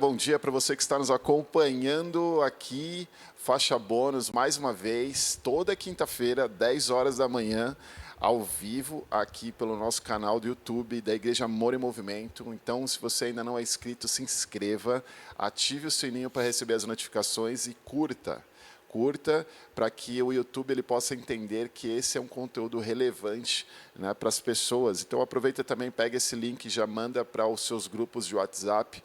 bom dia para você que está nos acompanhando aqui, Faixa Bônus, mais uma vez, toda quinta-feira, 10 horas da manhã, ao vivo, aqui pelo nosso canal do YouTube da Igreja Amor em Movimento. Então, se você ainda não é inscrito, se inscreva, ative o sininho para receber as notificações e curta para que o YouTube ele possa entender que esse é um conteúdo relevante, né, para as pessoas. Então aproveita também, pega esse link e já manda para os seus grupos de WhatsApp.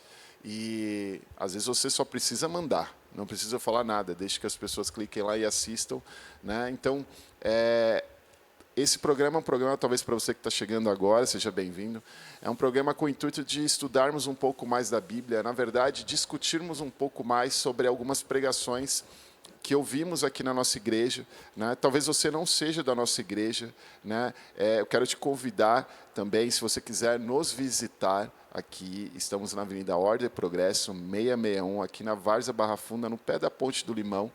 E às vezes você só precisa mandar, não precisa falar nada, deixe que as pessoas cliquem lá e assistam, né? Então, esse programa é um programa, talvez para você que está chegando agora, seja bem-vindo. É um programa com o intuito de estudarmos um pouco mais da Bíblia, na verdade, discutirmos um pouco mais sobre algumas pregações que ouvimos aqui na nossa igreja, né? Talvez você não seja da nossa igreja, né? Eu quero te convidar também, se você quiser nos visitar aqui, estamos na Avenida Ordem e Progresso, 661, aqui na Várzea Barra Funda, no pé da Ponte do Limão.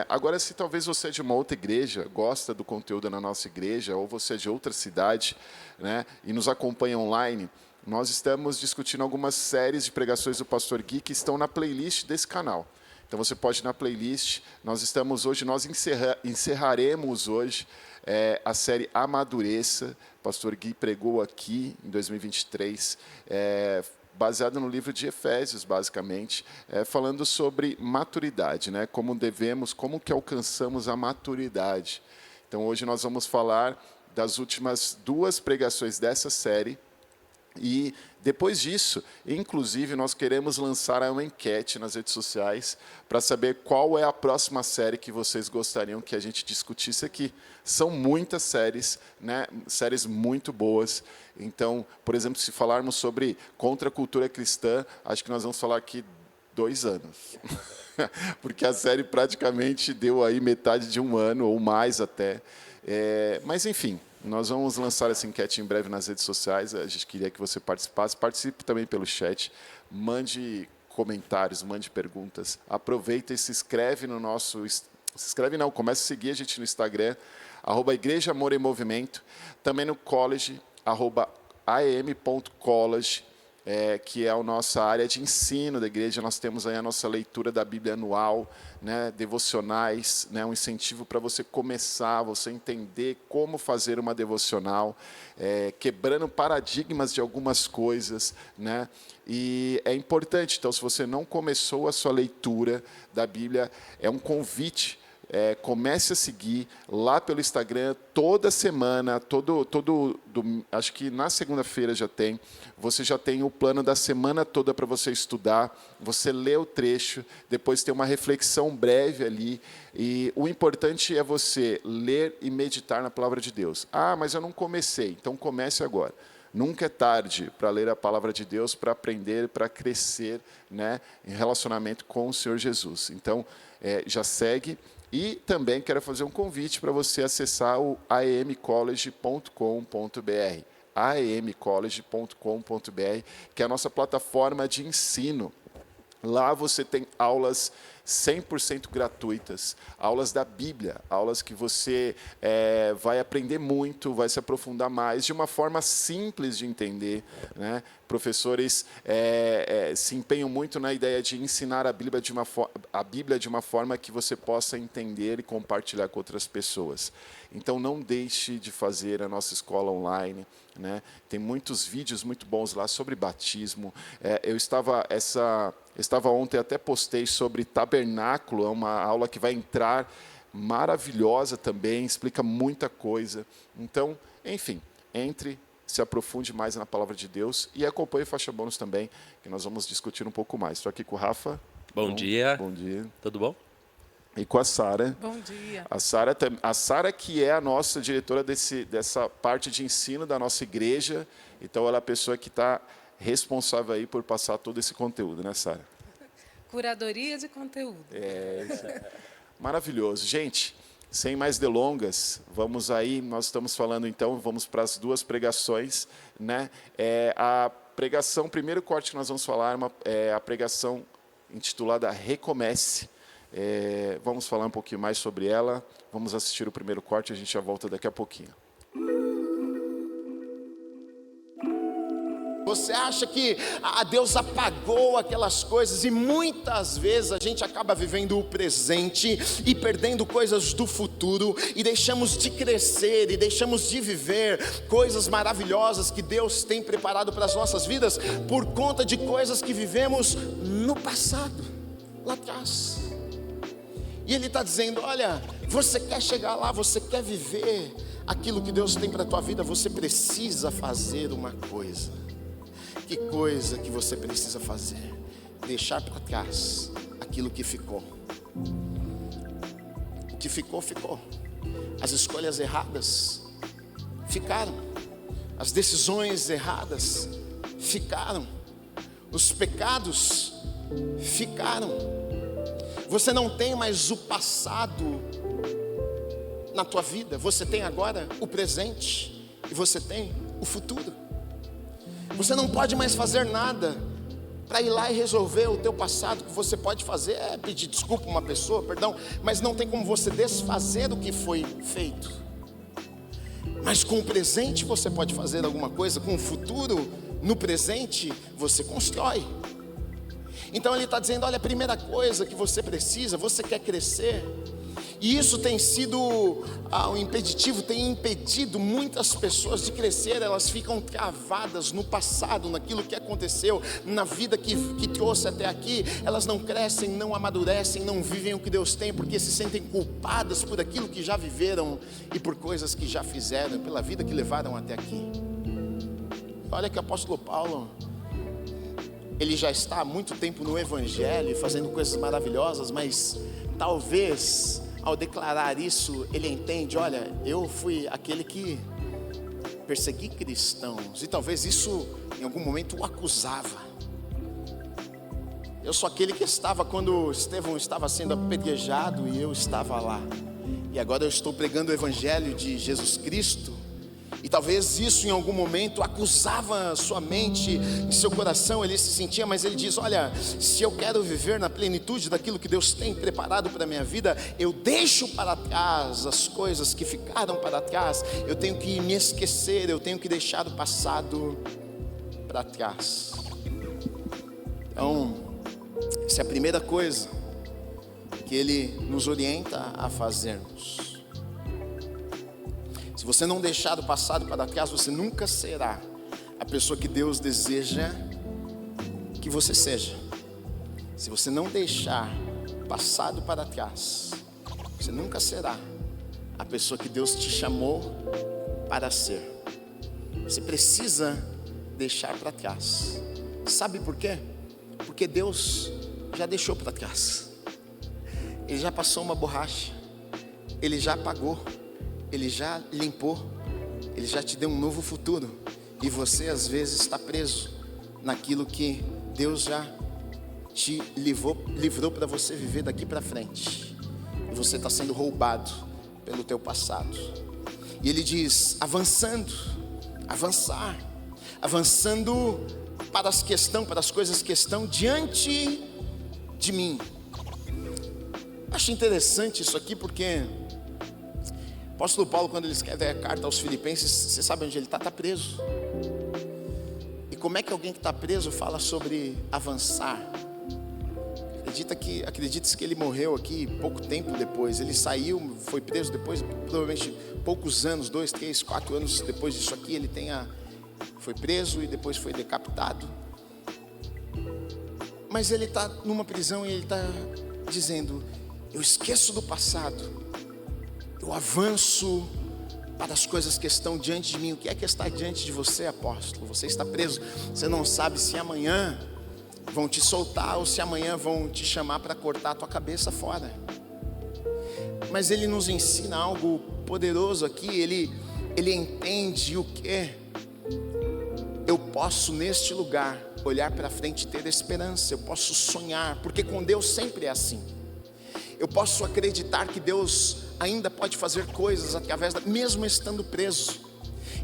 Agora, se talvez você é de uma outra igreja, gosta do conteúdo na nossa igreja, ou você é de outra cidade, né, e nos acompanha online, nós estamos discutindo algumas séries de pregações do Pastor Gui que estão na playlist desse canal. Então você pode ir na playlist. Nós encerraremos hoje a série Amadureça. O Pastor Gui pregou aqui em 2023, baseado no livro de Efésios, basicamente, falando sobre maturidade, né? Como que alcançamos a maturidade. Então hoje nós vamos falar das últimas 2 pregações dessa série. E depois disso, inclusive, nós queremos lançar uma enquete nas redes sociais para saber qual é a próxima série que vocês gostariam que a gente discutisse aqui. São muitas séries, né? Séries muito boas. Então, por exemplo, se falarmos sobre contra a cultura cristã, acho que nós vamos falar aqui 2 anos. Porque a série praticamente deu aí metade de 1 ano, ou mais até. Mas, enfim, nós vamos lançar essa enquete em breve nas redes sociais. A gente queria que você participasse. Participe também pelo chat. Mande comentários, mande perguntas. Aproveita e se inscreve no nosso... Se inscreve não, comece a seguir a gente no Instagram, @Igreja Amor em Movimento. Também no college, @am.college. Que é a nossa área de ensino da igreja. Nós temos aí a nossa leitura da Bíblia anual, né, devocionais, né, um incentivo para você começar, você entender como fazer uma devocional, quebrando paradigmas de algumas coisas, né, e é importante. Então, se você não começou a sua leitura da Bíblia, é um convite. Comece a seguir lá pelo Instagram toda semana, acho que na segunda-feira você já tem o plano da semana toda para você estudar, você lê o trecho, depois tem uma reflexão breve ali, e o importante é você ler e meditar na palavra de Deus. Ah, mas eu não comecei, então comece agora. Nunca é tarde para ler a palavra de Deus, para aprender, para crescer, né, em relacionamento com o Senhor Jesus. Então, já segue. E também quero fazer um convite para você acessar o aemcollege.com.br, aemcollege.com.br, que é a nossa plataforma de ensino. Lá você tem aulas 100% gratuitas, aulas da Bíblia, aulas que você vai aprender muito, vai se aprofundar mais, de uma forma simples de entender, né? Professores se empenham muito na ideia de ensinar a Bíblia de uma forma que você possa entender e compartilhar com outras pessoas. Então, não deixe de fazer a nossa escola online, né? Tem muitos vídeos muito bons lá sobre batismo. Eu estava ontem, até postei sobre tabernáculo, é uma aula que vai entrar, maravilhosa também, explica muita coisa. Então, enfim, entre, se aprofunde mais na palavra de Deus e acompanhe o Faixa Bônus também, que nós vamos discutir um pouco mais. Estou aqui com o Rafa. Bom dia. Bom dia. Tudo bom? E com a Sara. Bom dia. A Sara que é a nossa diretora dessa parte de ensino da nossa igreja. Então, ela é a pessoa que está responsável aí por passar todo esse conteúdo, né, Sara? Curadoria de conteúdo. Isso. Maravilhoso. Gente, sem mais delongas, vamos aí, nós estamos falando então, vamos para as 2 pregações, né? A pregação, o primeiro corte que nós vamos falar é a pregação intitulada Recomece. Vamos falar um pouquinho mais sobre ela, vamos assistir o primeiro corte e a gente já volta daqui a pouquinho. Você acha que Deus apagou aquelas coisas, e muitas vezes a gente acaba vivendo o presente e perdendo coisas do futuro, e deixamos de crescer e deixamos de viver coisas maravilhosas que Deus tem preparado para as nossas vidas por conta de coisas que vivemos no passado, lá atrás. E Ele está dizendo: olha, você quer chegar lá, você quer viver aquilo que Deus tem para a tua vida, você precisa fazer uma coisa. Que coisa que você precisa fazer? Deixar para trás aquilo que ficou. O que ficou, ficou. As escolhas erradas ficaram. As decisões erradas ficaram. Os pecados ficaram. Você não tem mais o passado na tua vida. Você tem agora o presente e você tem o futuro. Você não pode mais fazer nada para ir lá e resolver o teu passado. O que você pode fazer é pedir desculpa a uma pessoa, perdão, mas não tem como você desfazer o que foi feito. Mas com o presente você pode fazer alguma coisa, com o futuro no presente você constrói. Então Ele está dizendo: olha, a primeira coisa que você precisa, você quer crescer, e isso tem sido um impeditivo, tem impedido muitas pessoas de crescer. Elas ficam travadas no passado, naquilo que aconteceu, na vida que trouxe até aqui. Elas não crescem, não amadurecem, não vivem o que Deus tem, porque se sentem culpadas por aquilo que já viveram e por coisas que já fizeram, pela vida que levaram até aqui. Olha que o apóstolo Paulo, ele já está há muito tempo no Evangelho, fazendo coisas maravilhosas, mas talvez ao declarar isso, ele entende: olha, eu fui aquele que persegui cristãos, e talvez isso em algum momento o acusava. Eu sou aquele que estava quando Estevão estava sendo apedrejado, e eu estava lá, e agora eu estou pregando o Evangelho de Jesus Cristo. E talvez isso em algum momento acusava sua mente, em seu coração, ele se sentia, mas ele diz: olha, se eu quero viver na plenitude daquilo que Deus tem preparado para a minha vida, eu deixo para trás as coisas que ficaram para trás. Eu tenho que me esquecer, eu tenho que deixar o passado para trás. Então, essa é a primeira coisa que Ele nos orienta a fazermos. Se você não deixar o passado para trás, você nunca será a pessoa que Deus deseja que você seja. Se você não deixar o passado para trás, você nunca será a pessoa que Deus te chamou para ser. Você precisa deixar para trás. Sabe por quê? Porque Deus já deixou para trás. Ele já passou uma borracha, Ele já apagou, Ele já limpou, Ele já te deu um novo futuro. E você às vezes está preso naquilo que Deus já te livrou para você viver daqui para frente. E você está sendo roubado pelo teu passado. E Ele diz: avançando, avançando para as coisas que estão diante de mim. Acho interessante isso aqui, porque o apóstolo Paulo, quando ele escreve a carta aos Filipenses, você sabe onde ele está? Está preso. E como é que alguém que está preso fala sobre avançar? Acredita-se que ele morreu aqui pouco tempo depois. Ele saiu, foi preso depois, provavelmente poucos anos, 2, 3, 4 anos depois disso aqui, foi preso e depois foi decapitado. Mas ele está numa prisão e ele está dizendo: eu esqueço do passado, eu avanço para as coisas que estão diante de mim. O que é que está diante de você, apóstolo? Você está preso, você não sabe se amanhã vão te soltar ou se amanhã vão te chamar para cortar a tua cabeça fora. Mas ele nos ensina algo poderoso aqui. Ele entende o que eu posso neste lugar olhar para frente e ter esperança. Eu posso sonhar, porque com Deus sempre é assim. Eu posso acreditar que Deus ainda pode fazer coisas através mesmo estando preso.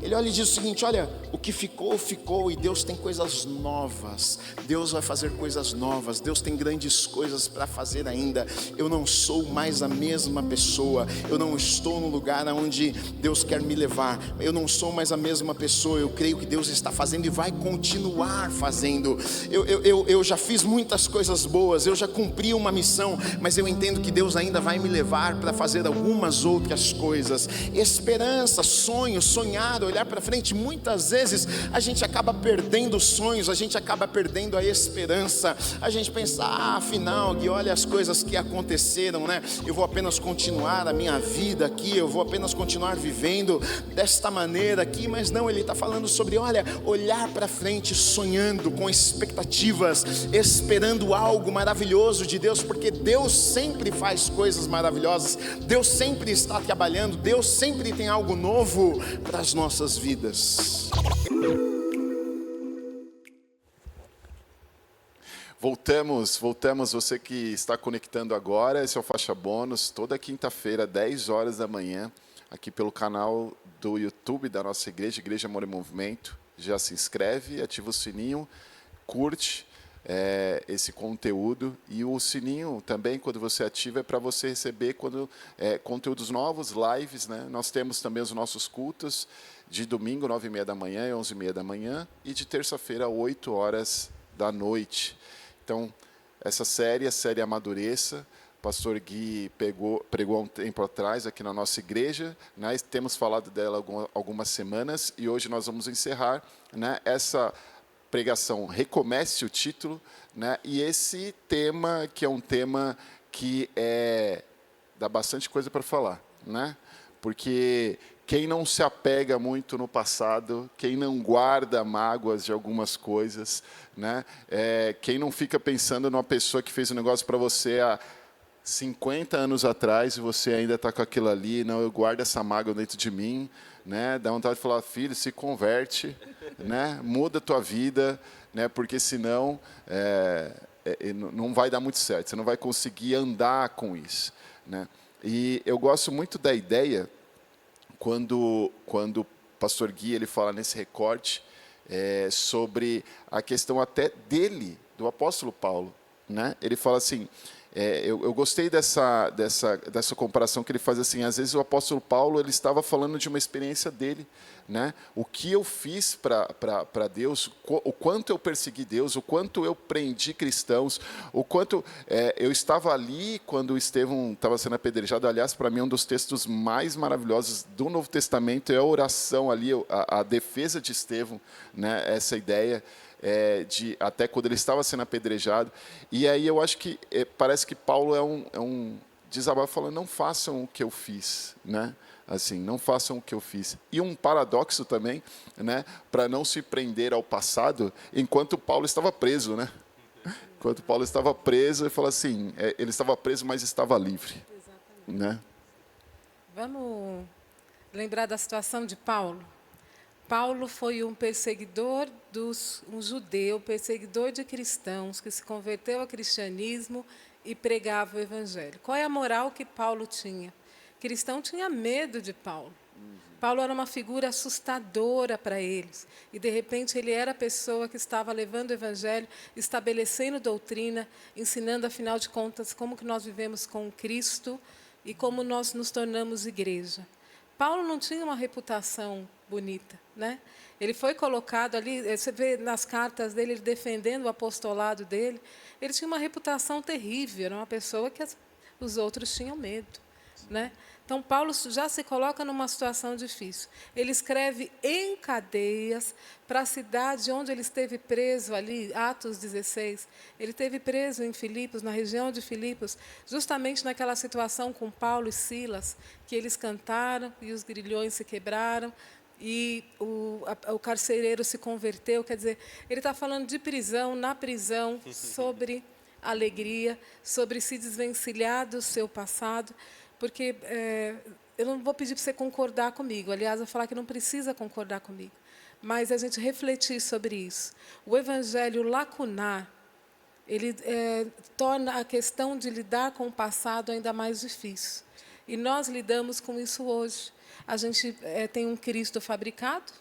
Ele olha e diz o seguinte: olha, o que ficou, ficou, e Deus tem coisas novas. Deus vai fazer coisas novas. Deus tem grandes coisas para fazer ainda. Eu não sou mais a mesma pessoa. Eu não estou no lugar aonde Deus quer me levar. Eu não sou mais a mesma pessoa. Eu creio que Deus está fazendo e vai continuar fazendo. Eu já fiz muitas coisas boas. Eu já cumpri uma missão, mas eu entendo que Deus ainda vai me levar para fazer algumas outras coisas. Esperança, sonho, sonhar, olhar para frente. Muitas vezes a gente acaba perdendo os sonhos, a gente acaba perdendo a esperança. A gente pensa, afinal, Gui, olha as coisas que aconteceram, né? Eu vou apenas continuar a minha vida aqui, eu vou apenas continuar vivendo desta maneira aqui. Mas não, ele está falando sobre, olha, olhar para frente, sonhando, com expectativas, esperando algo maravilhoso de Deus, porque Deus sempre faz coisas maravilhosas, Deus sempre está trabalhando, Deus sempre tem algo novo para as nossas vidas. Voltamos, você que está conectando agora, esse é o Faixa Bônus, toda quinta-feira, 10 horas da manhã, aqui pelo canal do YouTube da nossa igreja, Igreja Amor e Movimento. Já se inscreve, ativa o sininho, curte esse conteúdo, e o sininho também, quando você ativa, é para você receber conteúdos novos, lives, né? Nós temos também os nossos cultos de domingo, 9h30 da manhã e 11h30 da manhã, e de terça-feira, 8 horas da noite. Então, essa série, a série Amadureça, o pastor Gui pregou há um tempo atrás aqui na nossa igreja, né? Temos falado dela algumas semanas, e hoje nós vamos encerrar, né, essa pregação. Recomece o título, né? E esse tema, que é um tema que dá bastante coisa para falar, né? Porque quem não se apega muito no passado, quem não guarda mágoas de algumas coisas, né? Quem não fica pensando numa pessoa que fez um negócio para você há 50 anos atrás, e você ainda está com aquilo ali, não, eu guardo essa mágoa dentro de mim, né? Dá vontade de falar, filho, se converte, né? Muda a tua vida, né? Porque senão não vai dar muito certo, você não vai conseguir andar com isso, né? E eu gosto muito da ideia, quando o pastor Gui ele fala nesse recorte, sobre a questão até dele, do apóstolo Paulo, né? Ele fala assim, eu gostei dessa comparação que ele faz assim, às vezes o apóstolo Paulo ele estava falando de uma experiência dele, né? O que eu fiz para Deus, o quanto eu persegui Deus, o quanto eu prendi cristãos, o quanto eu estava ali quando Estevão estava sendo apedrejado. Aliás, para mim, um dos textos mais maravilhosos do Novo Testamento é a oração ali, a defesa de Estevão, né? Essa ideia até quando ele estava sendo apedrejado. E aí eu acho que parece que Paulo é um desabafo falando, não façam o que eu fiz, né? Assim, não façam o que eu fiz. E um paradoxo também, né? Para não se prender ao passado, enquanto Paulo estava preso, né? Enquanto Paulo estava preso, ele fala assim, ele estava preso, mas estava livre. Exatamente. Né? Vamos lembrar da situação de Paulo? Paulo foi um perseguidor um judeu, perseguidor de cristãos, que se converteu ao cristianismo e pregava o evangelho. Qual é a moral que Paulo tinha? O cristão tinha medo de Paulo. Paulo era uma figura assustadora para eles. E, de repente, ele era a pessoa que estava levando o evangelho, estabelecendo doutrina, ensinando, afinal de contas, como que nós vivemos com Cristo e como nós nos tornamos igreja. Paulo não tinha uma reputação bonita, né? Ele foi colocado ali, você vê nas cartas dele, ele defendendo o apostolado dele, ele tinha uma reputação terrível, era uma pessoa que os outros tinham medo, né? Então, Paulo já se coloca numa situação difícil. Ele escreve em cadeias para a cidade onde ele esteve preso ali, Atos 16. Ele esteve preso em Filipos, na região de Filipos, justamente naquela situação com Paulo e Silas, que eles cantaram e os grilhões se quebraram e o carcereiro se converteu. Quer dizer, ele está falando de prisão, na prisão, sobre alegria, sobre se desvencilhar do seu passado. Porque eu não vou pedir para você concordar comigo. Aliás, eu vou falar que não precisa concordar comigo. Mas a gente refletir sobre isso. O evangelho lacunar, ele torna a questão de lidar com o passado ainda mais difícil. E nós lidamos com isso hoje. A gente tem um Cristo fabricado,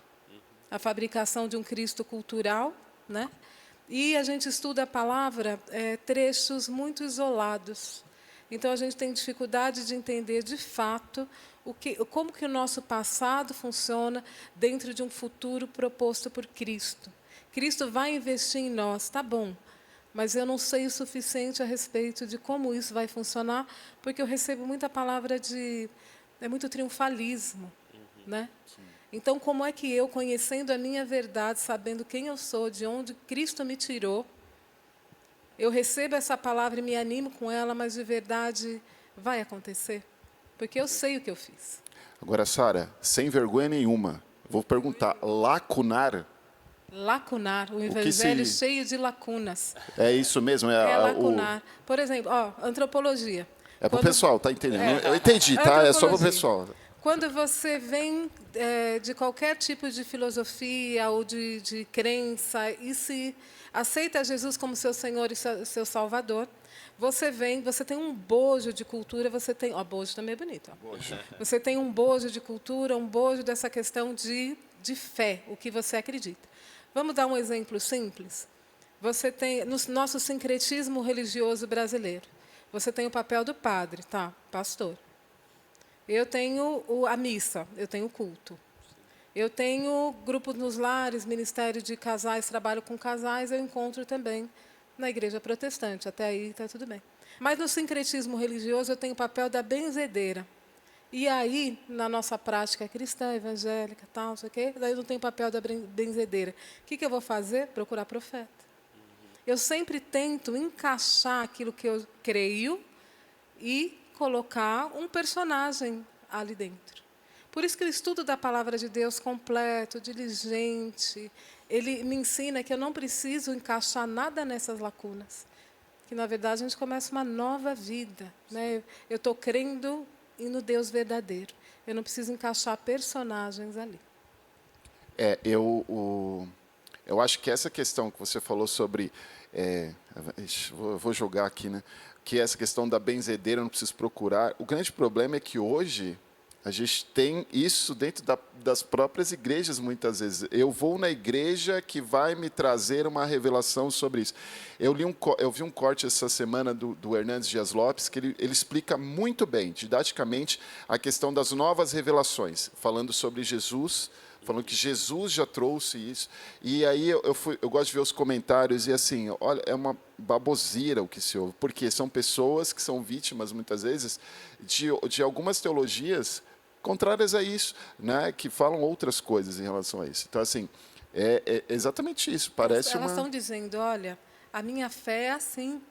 a fabricação de um Cristo cultural, né? E a gente estuda a palavra trechos muito isolados. Então, a gente tem dificuldade de entender, de fato, como que o nosso passado funciona dentro de um futuro proposto por Cristo. Cristo vai investir em nós, tá bom, mas eu não sei o suficiente a respeito de como isso vai funcionar, porque eu recebo muita palavra muito triunfalismo, né? Então, como é que eu, conhecendo a minha verdade, sabendo quem eu sou, de onde Cristo me tirou, eu recebo essa palavra e me animo com ela, mas de verdade vai acontecer? Porque eu sei o que eu fiz. Agora, Sara, sem vergonha nenhuma, vou perguntar, lacunar? Lacunar, o evangelho cheio de lacunas. É isso mesmo? É lacunar. Por exemplo, antropologia. É para o pessoal, tá entendendo? Eu entendi, tá? É só para o pessoal. Quando você vem de qualquer tipo de filosofia ou de crença e se aceita Jesus como seu Senhor e seu Salvador, você tem um bojo de cultura, bojo também é bonito. Bojo. Você tem um bojo de cultura, um bojo dessa questão de fé, o que você acredita. Vamos dar um exemplo simples? Você tem, no nosso sincretismo religioso brasileiro, você tem o papel do padre, tá? Pastor. Eu tenho a missa, eu tenho o culto. Eu tenho grupo nos lares, ministério de casais, trabalho com casais, eu encontro também na igreja protestante. Até aí está tudo bem. Mas no sincretismo religioso eu tenho o papel da benzedeira. E aí, na nossa prática cristã, evangélica, tal, não sei o quê, daí eu não tenho o papel da benzedeira. O que eu vou fazer? Procurar profeta. Eu sempre tento encaixar aquilo que eu creio e colocar um personagem ali dentro. Por isso que o estudo da palavra de Deus completo, diligente, ele me ensina que eu não preciso encaixar nada nessas lacunas. Que, na verdade, a gente começa uma nova vida, né? Eu estou crendo no Deus verdadeiro. Eu não preciso encaixar personagens ali. Eu acho que essa questão que você falou sobre... vou jogar aqui, né? Que essa questão da benzedeira, eu não preciso procurar. O grande problema é que hoje a gente tem isso dentro das próprias igrejas, muitas vezes. Eu vou na igreja que vai me trazer uma revelação sobre isso. Eu vi um corte essa semana do Hernandes Dias Lopes, que ele explica muito bem, didaticamente, a questão das novas revelações, falando sobre Jesus, falando que Jesus já trouxe isso. E aí eu gosto de ver os comentários e assim, olha, é uma baboseira o que se ouve, porque são pessoas que são vítimas, muitas vezes, de algumas teologias contrárias a isso, né, que falam outras coisas em relação a isso. Então, assim, é exatamente isso. Parece Elas estão dizendo, olha, a minha fé é assim.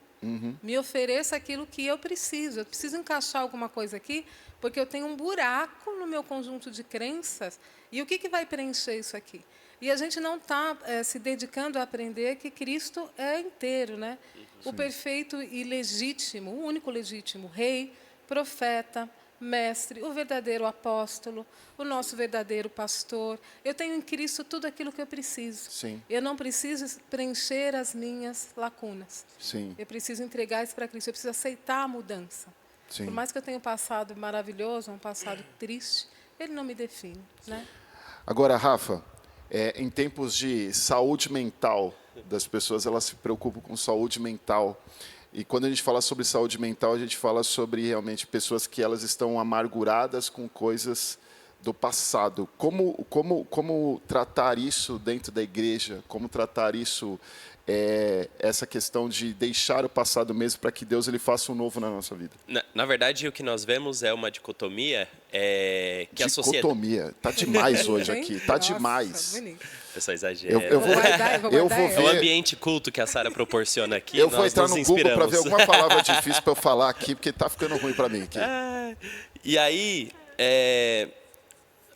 Me ofereça aquilo que eu preciso. Eu preciso encaixar alguma coisa aqui, porque eu tenho um buraco no meu conjunto de crenças. E o que vai preencher isso aqui? E a gente não está se dedicando a aprender que Cristo é inteiro, né? O perfeito e legítimo, o único legítimo rei, profeta, mestre, o verdadeiro apóstolo, o nosso verdadeiro pastor. Eu tenho em Cristo tudo aquilo que eu preciso. Sim. Eu não preciso preencher as minhas lacunas. Sim. Eu preciso entregar isso para Cristo. Eu preciso aceitar a mudança. Sim. Por mais que eu tenha um passado maravilhoso, um passado triste, ele não me define, né? Agora, Rafa, em tempos de saúde mental das pessoas, elas se preocupam com saúde mental. E quando a gente fala sobre saúde mental, a gente fala sobre realmente pessoas que elas estão amarguradas com coisas do passado. Como tratar isso dentro da igreja? Como tratar isso, essa questão de deixar o passado mesmo para que Deus ele faça um novo na nossa vida? Na verdade, o que nós vemos é uma dicotomia que a sociedade... Dicotomia. Tá demais hoje aqui. Tá demais. Bonito. Pessoal, exagera. Eu vou ver. É o ambiente culto que a Sara proporciona aqui. Eu vou entrar no Google para ver alguma palavra difícil para eu falar aqui, porque tá ficando ruim para mim aqui. E aí,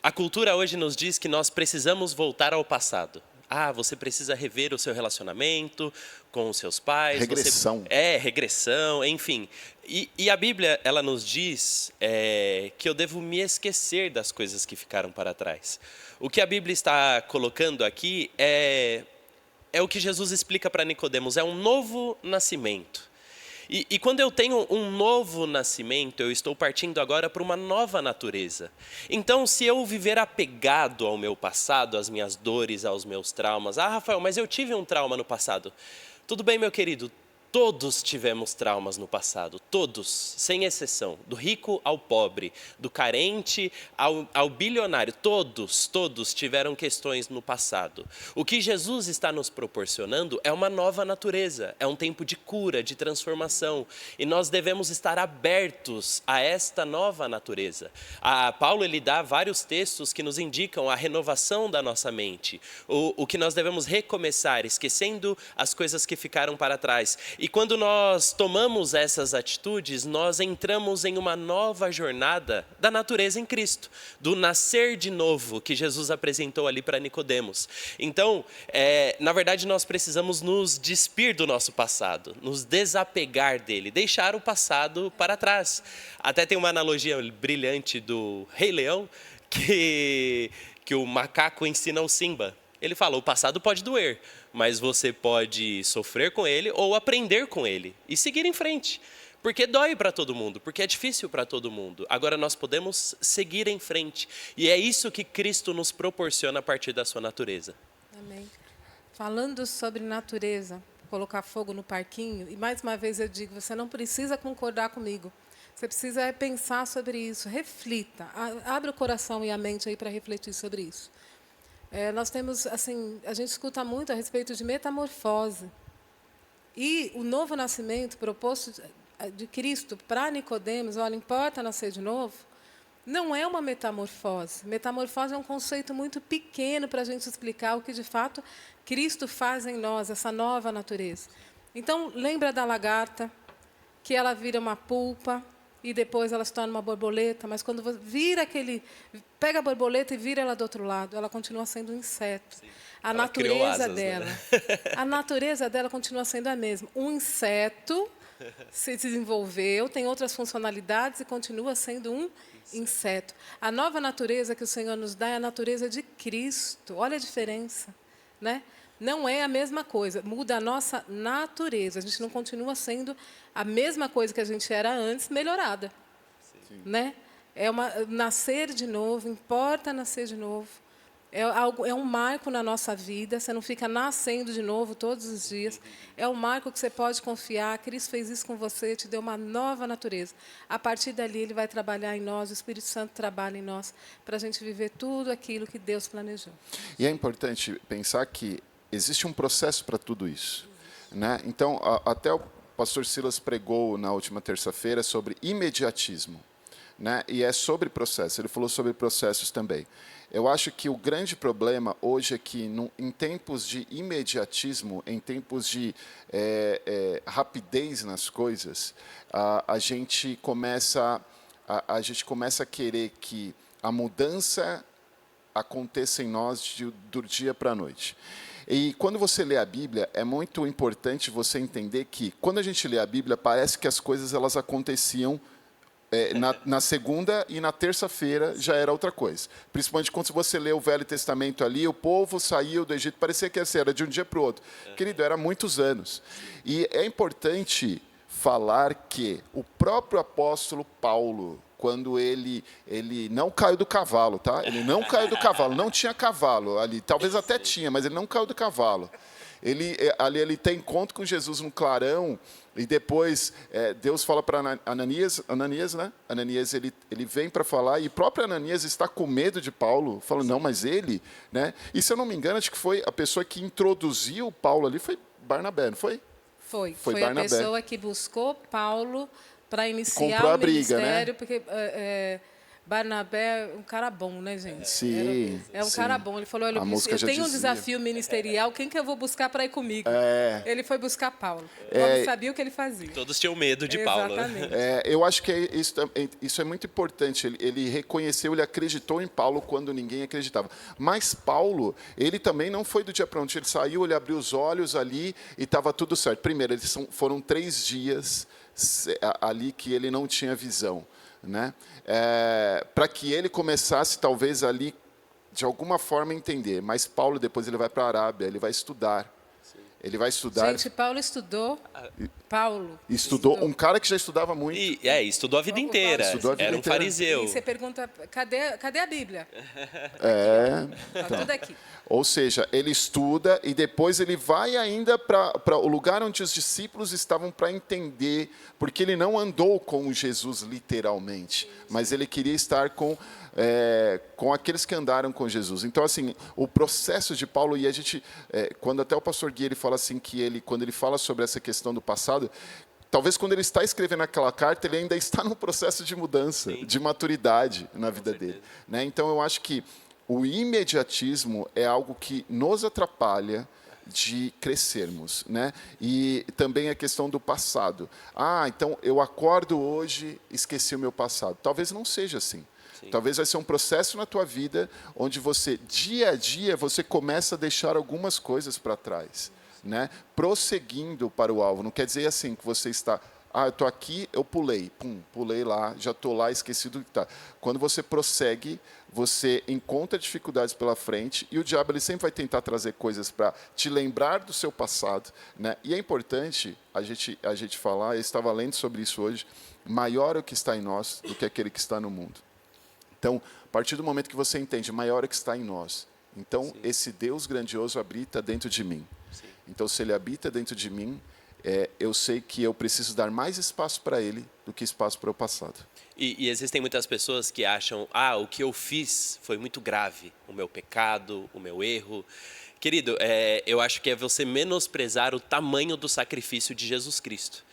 a cultura hoje nos diz que nós precisamos voltar ao passado. Você precisa rever o seu relacionamento com os seus pais. Regressão. Regressão, enfim. E a Bíblia, ela nos diz que eu devo me esquecer das coisas que ficaram para trás. O que a Bíblia está colocando aqui é o que Jesus explica para Nicodemos, é um novo nascimento. E quando eu tenho um novo nascimento, eu estou partindo agora para uma nova natureza. Então, se eu viver apegado ao meu passado, às minhas dores, aos meus traumas... Ah, Rafael, mas eu tive um trauma no passado. Tudo bem, meu querido. Todos tivemos traumas no passado, todos, sem exceção, do rico ao pobre, do carente ao bilionário, todos tiveram questões no passado. O que Jesus está nos proporcionando é uma nova natureza, é um tempo de cura, de transformação, e nós devemos estar abertos a esta nova natureza. Paulo, ele dá vários textos que nos indicam a renovação da nossa mente, o que nós devemos recomeçar, esquecendo as coisas que ficaram para trás. E quando nós tomamos essas atitudes, nós entramos em uma nova jornada da natureza em Cristo, do nascer de novo que Jesus apresentou ali para Nicodemos. Então, na verdade, nós precisamos nos despir do nosso passado, nos desapegar dele, deixar o passado para trás. Até tem uma analogia brilhante do Rei Leão, que o macaco ensina ao Simba. Ele fala, o passado pode doer, mas você pode sofrer com ele ou aprender com ele e seguir em frente. Porque dói para todo mundo, porque é difícil para todo mundo. Agora nós podemos seguir em frente. E é isso que Cristo nos proporciona a partir da sua natureza. Amém. Falando sobre natureza, colocar fogo no parquinho, e mais uma vez eu digo, você não precisa concordar comigo. Você precisa pensar sobre isso, reflita. Abre o coração e a mente aí para refletir sobre isso. Nós temos, assim, a gente escuta muito a respeito de metamorfose. E o novo nascimento proposto de Cristo para Nicodemos, olha, importa nascer de novo, não é uma metamorfose. Metamorfose é um conceito muito pequeno para a gente explicar o que, de fato, Cristo faz em nós, essa nova natureza. Então, lembra da lagarta, que ela vira uma pulpa, e depois ela se torna uma borboleta, mas quando vira pega a borboleta e vira ela do outro lado, ela continua sendo um inseto. Sim. A Ela natureza asas, dela, né? a natureza dela continua sendo a mesma. Um inseto se desenvolveu, tem outras funcionalidades e continua sendo um inseto. A nova natureza que o Senhor nos dá é a natureza de Cristo. Olha a diferença, né? Não é a mesma coisa, muda a nossa natureza. A gente não continua sendo a mesma coisa que a gente era antes, melhorada. Sim. Né? Nascer de novo, importa nascer de novo. É um marco na nossa vida, você não fica nascendo de novo todos os dias. É um marco que você pode confiar. Cristo fez isso com você, te deu uma nova natureza. A partir dali, Ele vai trabalhar em nós, o Espírito Santo trabalha em nós, para a gente viver tudo aquilo que Deus planejou. E é importante pensar que existe um processo para tudo isso, né? Então, até o pastor Silas pregou na última terça-feira sobre imediatismo, né? E é sobre processo, ele falou sobre processos também. Eu acho que o grande problema hoje é que, em tempos de imediatismo, em tempos de rapidez nas coisas, a gente começa a querer que a mudança aconteça em nós do dia para a noite. E quando você lê a Bíblia, é muito importante você entender que, quando a gente lê a Bíblia, parece que as coisas elas aconteciam na segunda e na terça-feira já era outra coisa. Principalmente quando você lê o Velho Testamento ali, o povo saiu do Egito, parecia que era de um dia para o outro. Querido, era muitos anos. E é importante falar que o próprio apóstolo Paulo, quando ele não caiu do cavalo, tá? Ele não caiu do cavalo, não tinha cavalo ali, talvez até tinha, mas ele não caiu do cavalo. Ele tem encontro com Jesus no clarão, e depois Deus fala para Ananias, né? Ananias, ele vem para falar, e o próprio Ananias está com medo de Paulo, falando, não, mas ele, né? E se eu não me engano, acho que foi a pessoa que introduziu Paulo ali, foi Barnabé, não foi? Foi Barnabé. A pessoa que buscou Paulo para iniciar Comprou o a briga, ministério, né? porque Barnabé é um cara bom, né, gente? Sim. É um cara bom. Ele falou, olha, eu tenho um desafio ministerial, quem que eu vou buscar para ir comigo? Ele foi buscar Paulo. Paulo sabia o que ele fazia. Todos tinham medo de Paulo. Exatamente. Eu acho que isso é muito importante. Ele reconheceu, ele acreditou em Paulo quando ninguém acreditava. Mas Paulo, ele também não foi do dia para onde. Ele saiu, ele abriu os olhos ali e estava tudo certo. Primeiro, foram 3 dias ali que ele não tinha visão, né? Para que ele começasse, talvez, ali, de alguma forma, a entender. Mas Paulo, depois, ele vai para a Arábia, ele vai estudar. Sim. Ele vai estudar. Gente, Paulo estudou. Estudou um cara que já estudava muito. Estudou a vida inteira. Era um fariseu. E você pergunta, cadê a Bíblia? Tá tudo aqui. Ou seja, ele estuda e depois ele vai ainda para o lugar onde os discípulos estavam para entender, porque ele não andou com Jesus literalmente, mas ele queria estar com aqueles que andaram com Jesus. Então, assim, o processo de Paulo, e a gente, quando até o pastor Gui ele fala assim, quando ele fala sobre essa questão do passado, talvez quando ele está escrevendo aquela carta, ele ainda está num processo de mudança, de maturidade na vida dele. Né? Então, eu acho que o imediatismo é algo que nos atrapalha de crescermos, né? E também a questão do passado. Então eu acordo hoje, esqueci o meu passado. Talvez não seja assim. Sim. Talvez vai ser um processo na tua vida onde você, dia a dia, você começa a deixar algumas coisas para trás, né? Prosseguindo para o alvo. Não quer dizer assim que você está... eu estou aqui, eu pulei. Pulei lá, já estou lá, esqueci do que está. Quando você prossegue, você encontra dificuldades pela frente e o diabo ele sempre vai tentar trazer coisas para te lembrar do seu passado, né? E é importante a gente falar, eu estava lendo sobre isso hoje, maior é o que está em nós do que aquele que está no mundo. Então, a partir do momento que você entende, maior é o que está em nós. Então, sim, esse Deus grandioso habita dentro de mim. Sim. Então, se ele habita dentro de mim, eu sei que eu preciso dar mais espaço para ele do que espaço para o passado. E existem muitas pessoas que acham, o que eu fiz foi muito grave, o meu pecado, o meu erro. Querido, eu acho que é você menosprezar o tamanho do sacrifício de Jesus Cristo,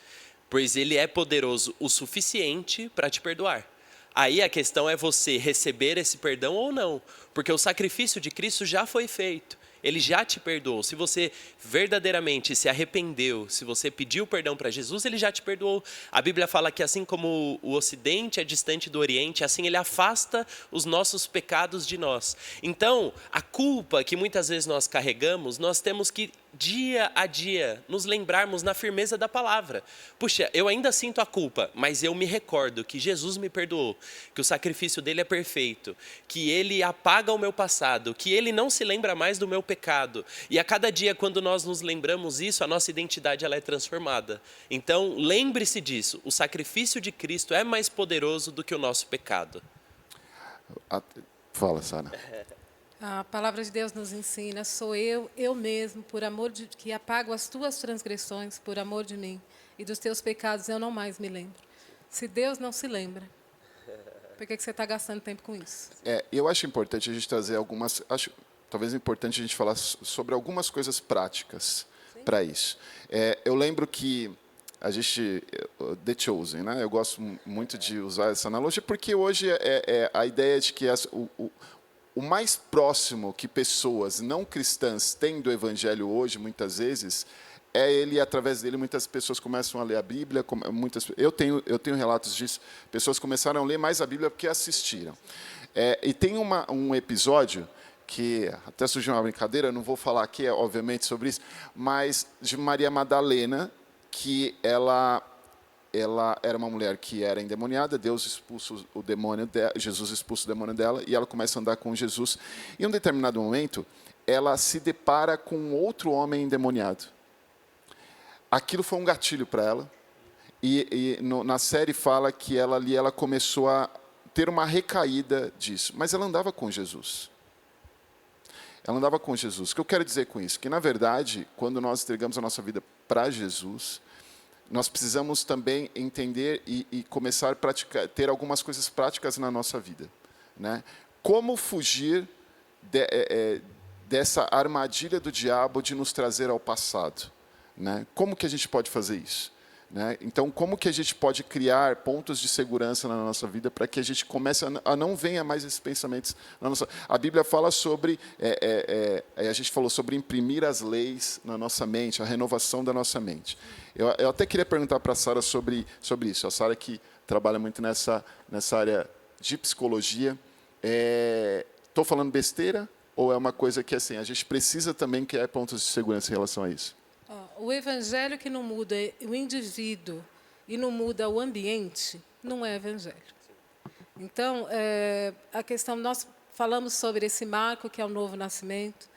pois ele é poderoso o suficiente para te perdoar. Aí a questão é você receber esse perdão ou não, porque o sacrifício de Cristo já foi feito. Ele já te perdoou. Se você verdadeiramente se arrependeu, se você pediu perdão para Jesus, ele já te perdoou. A Bíblia fala que assim como o Ocidente é distante do Oriente, assim ele afasta os nossos pecados de nós. Então, a culpa que muitas vezes nós carregamos, nós temos que, dia a dia, nos lembrarmos na firmeza da palavra. Puxa, eu ainda sinto a culpa, mas eu me recordo que Jesus me perdoou, que o sacrifício dele é perfeito, que ele apaga o meu passado, que ele não se lembra mais do meu pecado. E a cada dia, quando nós nos lembramos isso, a nossa identidade ela é transformada. Então, lembre-se disso. O sacrifício de Cristo é mais poderoso do que o nosso pecado. Fala, Sara. A palavra de Deus nos ensina, sou eu mesmo, por amor de que apago as tuas transgressões, por amor de mim, e dos teus pecados eu não mais me lembro. Se Deus não se lembra, por que você está gastando tempo com isso? Eu acho importante a gente trazer talvez é importante a gente falar sobre algumas coisas práticas para isso. Eu lembro que The Chosen, né? Eu gosto muito de usar essa analogia, porque hoje a ideia de que o mais próximo que pessoas não cristãs têm do Evangelho hoje, muitas vezes, através dele, muitas pessoas começam a ler a Bíblia. Eu tenho relatos disso. Pessoas começaram a ler mais a Bíblia porque assistiram. E tem um episódio que até surgiu uma brincadeira, não vou falar aqui, obviamente, sobre isso, mas de Maria Madalena, que ela era uma mulher que era endemoniada, Jesus expulsa o demônio dela, e ela começa a andar com Jesus. Em um determinado momento, ela se depara com outro homem endemoniado. Aquilo foi um gatilho para ela, na série fala que ela começou a ter uma recaída disso, mas ela andava com Jesus. Ela andava com Jesus. O que eu quero dizer com isso? Que, na verdade, quando nós entregamos a nossa vida para Jesus, nós precisamos também entender e começar a praticar, ter algumas coisas práticas na nossa vida, né? Como fugir dessa armadilha do diabo de nos trazer ao passado, né? Como que a gente pode fazer isso? Né? Então, como que a gente pode criar pontos de segurança na nossa vida para que a gente comece a não venha mais esses pensamentos na nossa... A Bíblia fala sobre, a gente falou sobre imprimir as leis na nossa mente, a renovação da nossa mente. Eu até queria perguntar para a Sara sobre isso. A Sara que trabalha muito nessa área de psicologia. Estou falando besteira ou é uma coisa que assim, a gente precisa também criar pontos de segurança em relação a isso? O evangelho que não muda o indivíduo e não muda o ambiente, não é evangelho. Então, a questão, nós falamos sobre esse marco, que é o novo nascimento,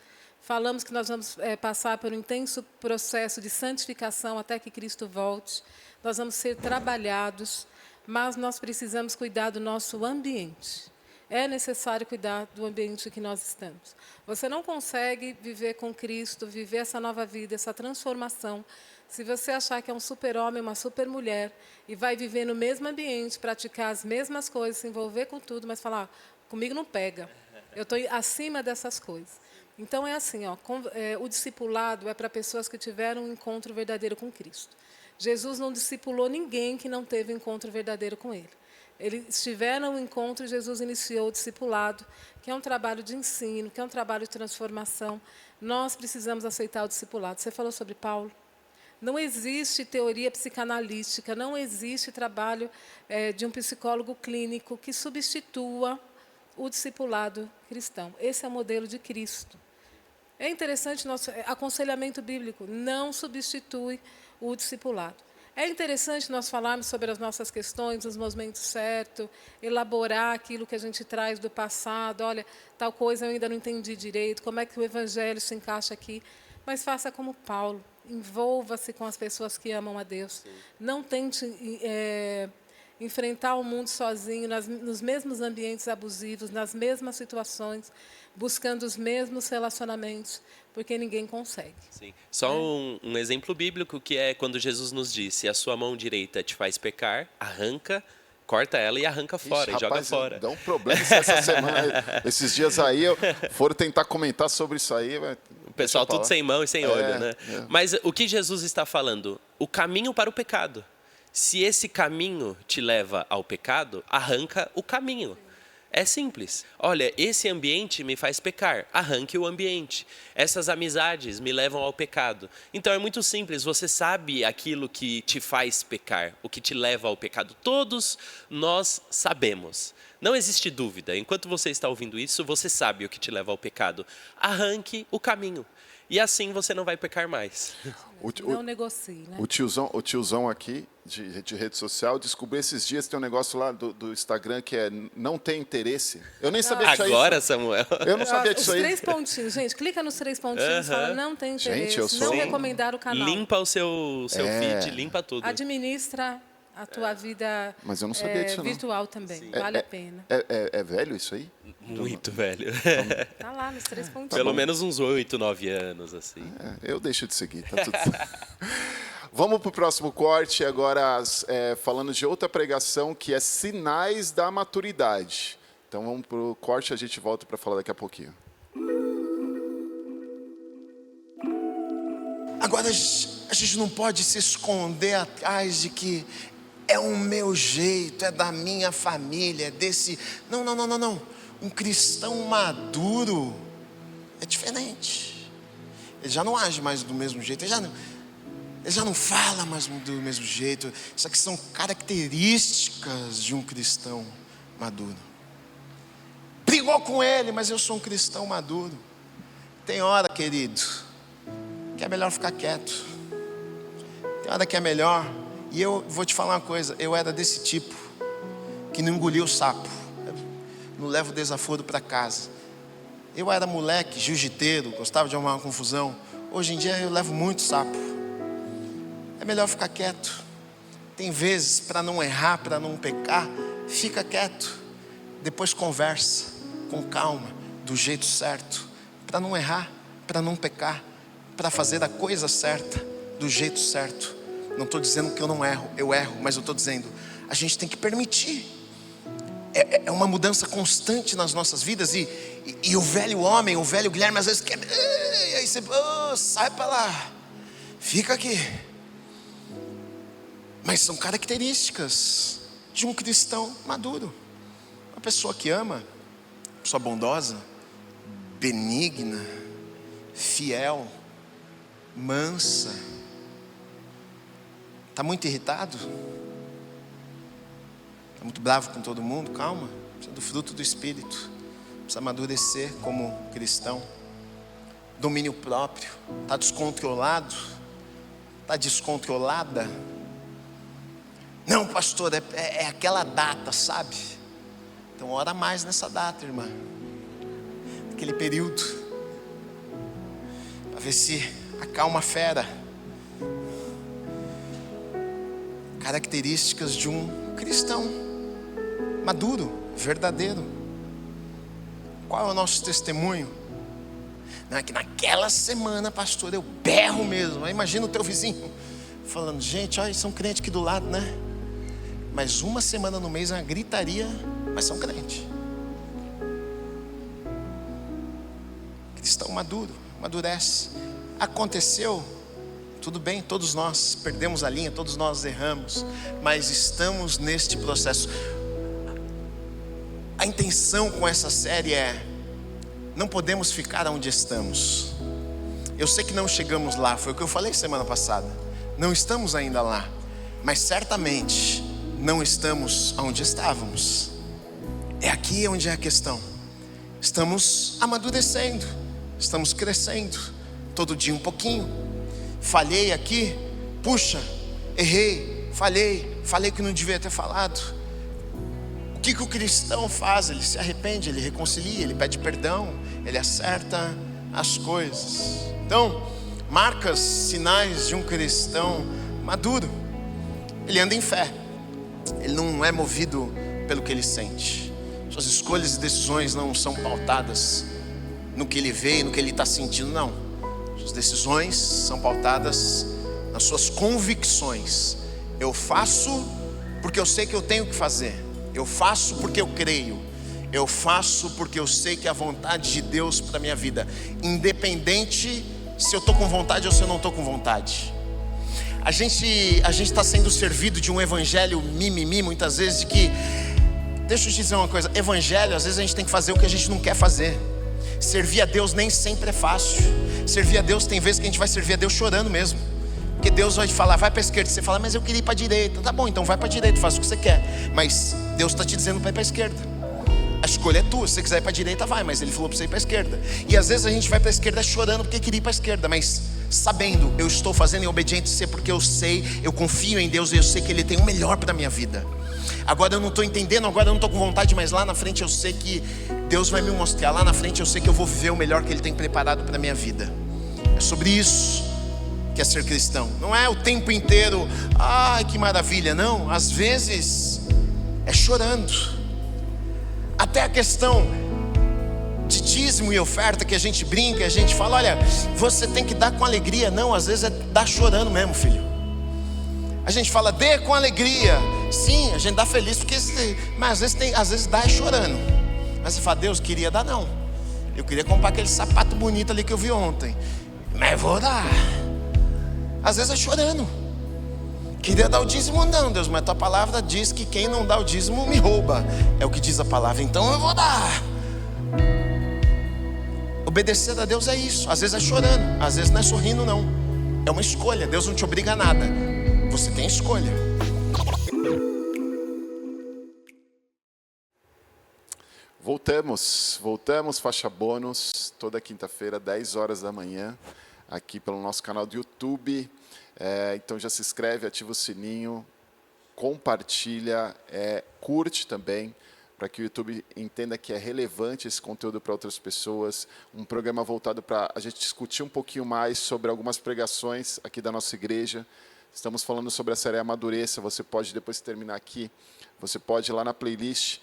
Falamos que nós vamos passar por um intenso processo de santificação até que Cristo volte. Nós vamos ser trabalhados, mas nós precisamos cuidar do nosso ambiente. É necessário cuidar do ambiente que nós estamos. Você não consegue viver com Cristo, viver essa nova vida, essa transformação, se você achar que é um super-homem, uma super-mulher, e vai viver no mesmo ambiente, praticar as mesmas coisas, se envolver com tudo, mas falar, comigo não pega, eu estou acima dessas coisas. Então, é assim, o discipulado é para pessoas que tiveram um encontro verdadeiro com Cristo. Jesus não discipulou ninguém que não teve um encontro verdadeiro com Ele. Eles tiveram um encontro e Jesus iniciou o discipulado, que é um trabalho de ensino, que é um trabalho de transformação. Nós precisamos aceitar o discipulado. Você falou sobre Paulo. Não existe teoria psicanalística, não existe trabalho de um psicólogo clínico que substitua o discipulado cristão. Esse é o modelo de Cristo. É interessante, nosso aconselhamento bíblico não substitui o discipulado. É interessante nós falarmos sobre as nossas questões nos momentos certos, elaborar aquilo que a gente traz do passado. Olha, tal coisa eu ainda não entendi direito, como é que o evangelho se encaixa aqui. Mas faça como Paulo, envolva-se com as pessoas que amam a Deus. Sim. Não tente enfrentar o mundo sozinho, nos mesmos ambientes abusivos, nas mesmas situações, buscando os mesmos relacionamentos, porque ninguém consegue. Sim. Só um exemplo bíblico, que é quando Jesus nos disse: se a sua mão direita te faz pecar, arranca, corta ela e arranca fora. Ixi, e joga fora. Dá um problema essa semana. Esses dias aí, foram tentar comentar sobre isso aí. O pessoal tudo sem mão e sem olho, né? Mas o que Jesus está falando? O caminho para o pecado. Se esse caminho te leva ao pecado, arranca o caminho. É simples. Olha, esse ambiente me faz pecar. Arranque o ambiente. Essas amizades me levam ao pecado. Então é muito simples. Você sabe aquilo que te faz pecar, o que te leva ao pecado. Todos nós sabemos. Não existe dúvida. Enquanto você está ouvindo isso, você sabe o que te leva ao pecado. Arranque o caminho. E assim você não vai pecar mais. Não negocie, né? O tiozão aqui, de rede social, descobriu esses dias, tem um negócio lá do Instagram que é não tem interesse. Eu nem sabia disso aí. Agora, Samuel. Eu não sabia disso aí. Os 3 pontinhos, gente, clica nos 3 pontinhos e fala, não tem interesse, gente, não recomendar o canal. Limpa o seu feed, limpa tudo. Administra a tua vida mas eu não sabia disso, virtual também, Sim. vale a pena. É velho isso aí? Muito velho. Tá lá nos 3 pontinhos. Pelo menos uns 8, 9 anos, assim. Eu deixo de seguir, tá tudo Vamos para o próximo corte, agora falando de outra pregação, que é sinais da maturidade. Então vamos para o corte, a gente volta para falar daqui a pouquinho. Agora, a gente não pode se esconder atrás de que é o meu jeito, é da minha família, é desse... Não. Um cristão maduro é diferente. Ele já não age mais do mesmo jeito, ele já não fala mais do mesmo jeito. Isso aqui são características de um cristão maduro. Brigou com ele, mas eu sou um cristão maduro. Tem hora, querido, que é melhor ficar quieto. Tem hora que é melhor. E eu vou te falar uma coisa, eu era desse tipo, que não engolia o sapo, não leva o desaforo para casa. Eu era moleque, jiu-jiteiro, gostava de arrumar uma confusão. Hoje em dia eu levo muito sapo. É melhor ficar quieto. Tem vezes, para não errar, para não pecar, fica quieto. Depois conversa, com calma, do jeito certo, para não errar, para não pecar, para fazer a coisa certa, do jeito certo. Não estou dizendo que eu não erro, eu erro, mas eu estou dizendo, a gente tem que permitir. É uma mudança constante nas nossas vidas. E o velho homem, o velho Guilherme, às vezes quer... E aí você, sai para lá, fica aqui. Mas são características de um cristão maduro. Uma pessoa que ama, uma pessoa bondosa, benigna, fiel, mansa. Está muito irritado? Está muito bravo com todo mundo? Calma, precisa do fruto do Espírito. Precisa amadurecer como cristão. Domínio próprio. Está descontrolado? Está descontrolada? Não, pastor, é aquela data, sabe? Então ora mais nessa data, irmã. Aquele período. ver se acalma a fera. Características de um cristão maduro, verdadeiro. Qual é o nosso testemunho? Não é que naquela semana, pastor, eu berro mesmo. Aí imagina o teu vizinho falando, gente, olha, são crentes aqui do lado, né? Mas uma semana no mês é uma gritaria, mas são crentes. Cristão maduro, amadurece. Aconteceu, tudo bem, todos nós perdemos a linha, todos nós erramos, mas estamos neste processo. A intenção com essa série é: não podemos ficar onde estamos. Eu sei que não chegamos lá, foi o que eu falei semana passada. Não estamos ainda lá, mas certamente não estamos onde estávamos. É aqui onde é a questão. Estamos amadurecendo, estamos crescendo, todo dia um pouquinho. Falhei aqui, puxa, errei, falei que não devia ter falado. O que o cristão faz? Ele se arrepende, ele reconcilia, ele pede perdão, ele acerta as coisas. Então, marcas, sinais de um cristão maduro: ele anda em fé, ele não é movido pelo que ele sente. Suas escolhas e decisões não são pautadas no que ele vê e no que ele está sentindo, não. Suas decisões são pautadas nas suas convicções. Eu faço porque eu sei que eu tenho que fazer. Eu faço porque eu creio. Eu faço porque eu sei que é a vontade de Deus para a minha vida, independente se eu estou com vontade ou se eu não estou com vontade. A gente está sendo servido de um evangelho mimimi, muitas vezes, de que, deixa eu te dizer uma coisa, evangelho, às vezes a gente tem que fazer o que a gente não quer fazer. Servir a Deus nem sempre é fácil. Servir a Deus, tem vezes que a gente vai servir a Deus chorando mesmo, porque Deus vai te falar, vai para a esquerda. Você fala, mas eu queria ir para a direita. Tá bom, então vai para a direita, faz o que você quer. Mas Deus está te dizendo para ir para a esquerda. A escolha é tua, se você quiser ir para a direita, vai. Mas Ele falou para você ir para a esquerda. E às vezes a gente vai para a esquerda chorando porque queria ir para a esquerda, mas sabendo, eu estou fazendo em obediência porque eu sei, eu confio em Deus e eu sei que Ele tem o melhor para a minha vida. Agora eu não estou entendendo, agora eu não estou com vontade, mas lá na frente eu sei que Deus vai me mostrar. Lá na frente eu sei que eu vou viver o melhor que Ele tem preparado para a minha vida. É sobre isso que é ser cristão. Não é o tempo inteiro, ai que maravilha, não. Às vezes é chorando. Até a questão de dízimo e oferta, que a gente brinca, a gente fala, olha, você tem que dar com alegria. Não, às vezes é dar chorando mesmo, filho. A gente fala, dê com alegria. Sim, a gente dá feliz, porque, mas às vezes dá chorando. Mas você fala, Deus, queria dar não. Eu queria comprar aquele sapato bonito ali que eu vi ontem, mas vou dar. Às vezes é chorando. Queria dar o dízimo, não, Deus, mas tua palavra diz que quem não dá o dízimo me rouba. É o que diz a palavra, então eu vou dar. Obedecer a Deus é isso. Às vezes é chorando, às vezes não é sorrindo, não. É uma escolha, Deus não te obriga a nada. Você tem escolha. Voltamos, faixa bônus, toda quinta-feira, 10 horas da manhã, aqui pelo nosso canal do YouTube. Então já se inscreve, ativa o sininho, compartilha, curte também, para que o YouTube entenda que é relevante esse conteúdo para outras pessoas. Um programa voltado para a gente discutir um pouquinho mais sobre algumas pregações aqui da nossa igreja. Estamos falando sobre a série Amadureça. Você pode, depois de terminar aqui, você pode ir lá na playlist,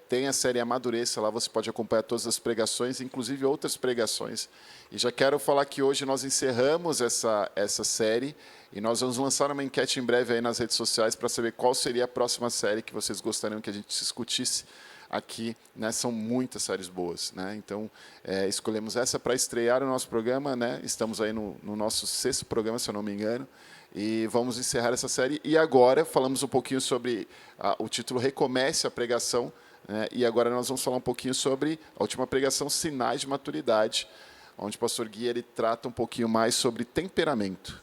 tem a série Amadureça, lá você pode acompanhar todas as pregações, inclusive outras pregações. E já quero falar que hoje nós encerramos essa série e nós vamos lançar uma enquete em breve aí nas redes sociais para saber qual seria a próxima série que vocês gostariam que a gente discutisse aqui, né? São muitas séries boas, né? Então, escolhemos essa para estrear o nosso programa, né? Estamos aí no nosso 6º programa, se eu não me engano. E vamos encerrar essa série. E agora falamos um pouquinho sobre o título Recomece a Pregação, né? E agora nós vamos falar um pouquinho sobre a última pregação, Sinais de Maturidade, onde o pastor Gui ele trata um pouquinho mais sobre temperamento,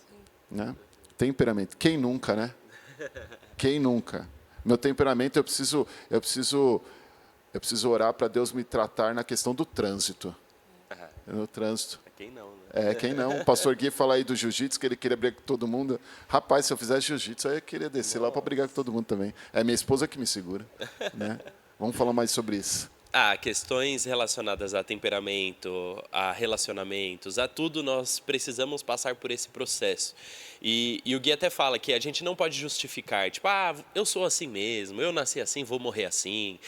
né? Temperamento. Quem nunca, né? Quem nunca? Meu temperamento, eu preciso orar para Deus me tratar na questão do trânsito. No trânsito. Quem não, né? Quem não? O pastor Gui fala aí do jiu-jitsu, que ele queria brigar com todo mundo. Rapaz, se eu fizesse jiu-jitsu, eu ia querer descer lá para brigar com todo mundo também. É minha esposa que me segura, né? Vamos falar mais sobre isso. Questões relacionadas a temperamento, a relacionamentos, a tudo, nós precisamos passar por esse processo. E o Gui até fala que a gente não pode justificar, tipo, eu sou assim mesmo, eu nasci assim, vou morrer assim.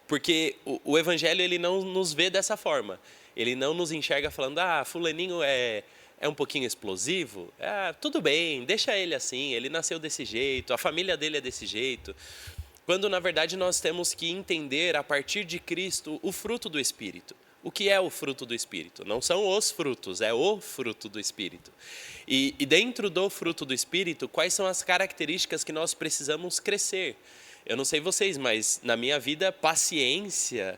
Porque o Evangelho, ele não nos vê dessa forma. Ele não nos enxerga falando, fulaninho é um pouquinho explosivo. Tudo bem, deixa ele assim, ele nasceu desse jeito, a família dele é desse jeito. Quando, na verdade, nós temos que entender, a partir de Cristo, o fruto do Espírito. O que é o fruto do Espírito? Não são os frutos, é o fruto do Espírito. E dentro do fruto do Espírito, quais são as características que nós precisamos crescer? Eu não sei vocês, mas na minha vida, paciência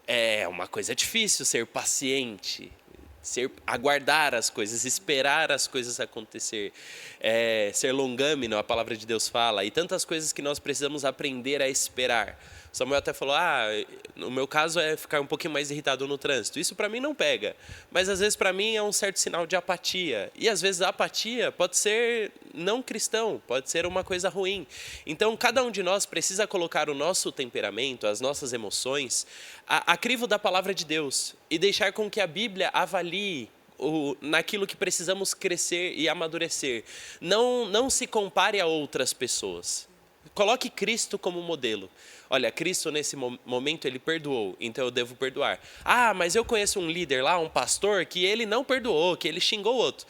é uma coisa difícil, ser paciente. Aguardar as coisas, esperar as coisas acontecer, ser longâmino, a palavra de Deus fala, e tantas coisas que nós precisamos aprender a esperar. Samuel até falou, no meu caso é ficar um pouquinho mais irritado no trânsito. Isso para mim não pega, mas às vezes para mim é um certo sinal de apatia. E às vezes a apatia pode ser não cristão, pode ser uma coisa ruim. Então cada um de nós precisa colocar o nosso temperamento, as nossas emoções, a crivo da palavra de Deus e deixar com que a Bíblia avalie naquilo que precisamos crescer e amadurecer. Não se compare a outras pessoas. Coloque Cristo como modelo. Olha, Cristo nesse momento ele perdoou, então eu devo perdoar. Mas eu conheço um líder lá, um pastor, que ele não perdoou, que ele xingou o outro.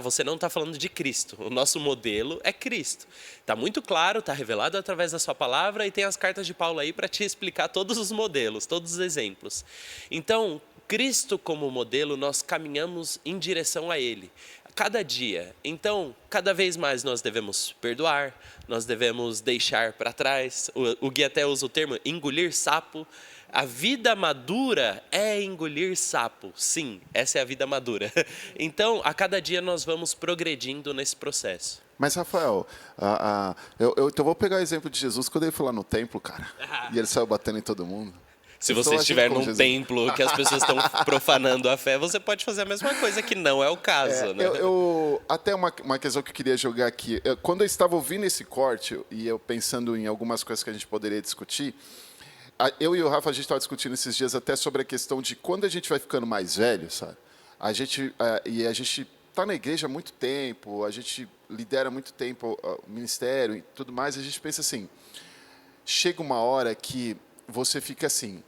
Você não está falando de Cristo. O nosso modelo é Cristo. Está muito claro, está revelado através da sua palavra e tem as cartas de Paulo aí para te explicar todos os modelos, todos os exemplos. Então, Cristo como modelo, nós caminhamos em direção a Ele. Cada dia. Então, cada vez mais nós devemos perdoar, nós devemos deixar para trás. O Gui até usa o termo engolir sapo. A vida madura é engolir sapo. Sim, essa é a vida madura. Então, a cada dia nós vamos progredindo nesse processo. Mas, Rafael, eu vou pegar o exemplo de Jesus quando ele foi lá no templo, cara, e ele saiu batendo em todo mundo. Se você estiver num templo que as pessoas estão profanando a fé, você pode fazer a mesma coisa, que não é o caso. Né? Até uma questão que eu queria jogar aqui. Quando eu estava ouvindo esse corte, e eu pensando em algumas coisas que a gente poderia discutir, eu e o Rafa, a gente estava discutindo esses dias até sobre a questão de quando a gente vai ficando mais velho, sabe? A gente está na igreja há muito tempo, a gente lidera há muito tempo o ministério e tudo mais, a gente pensa assim, chega uma hora que você fica assim,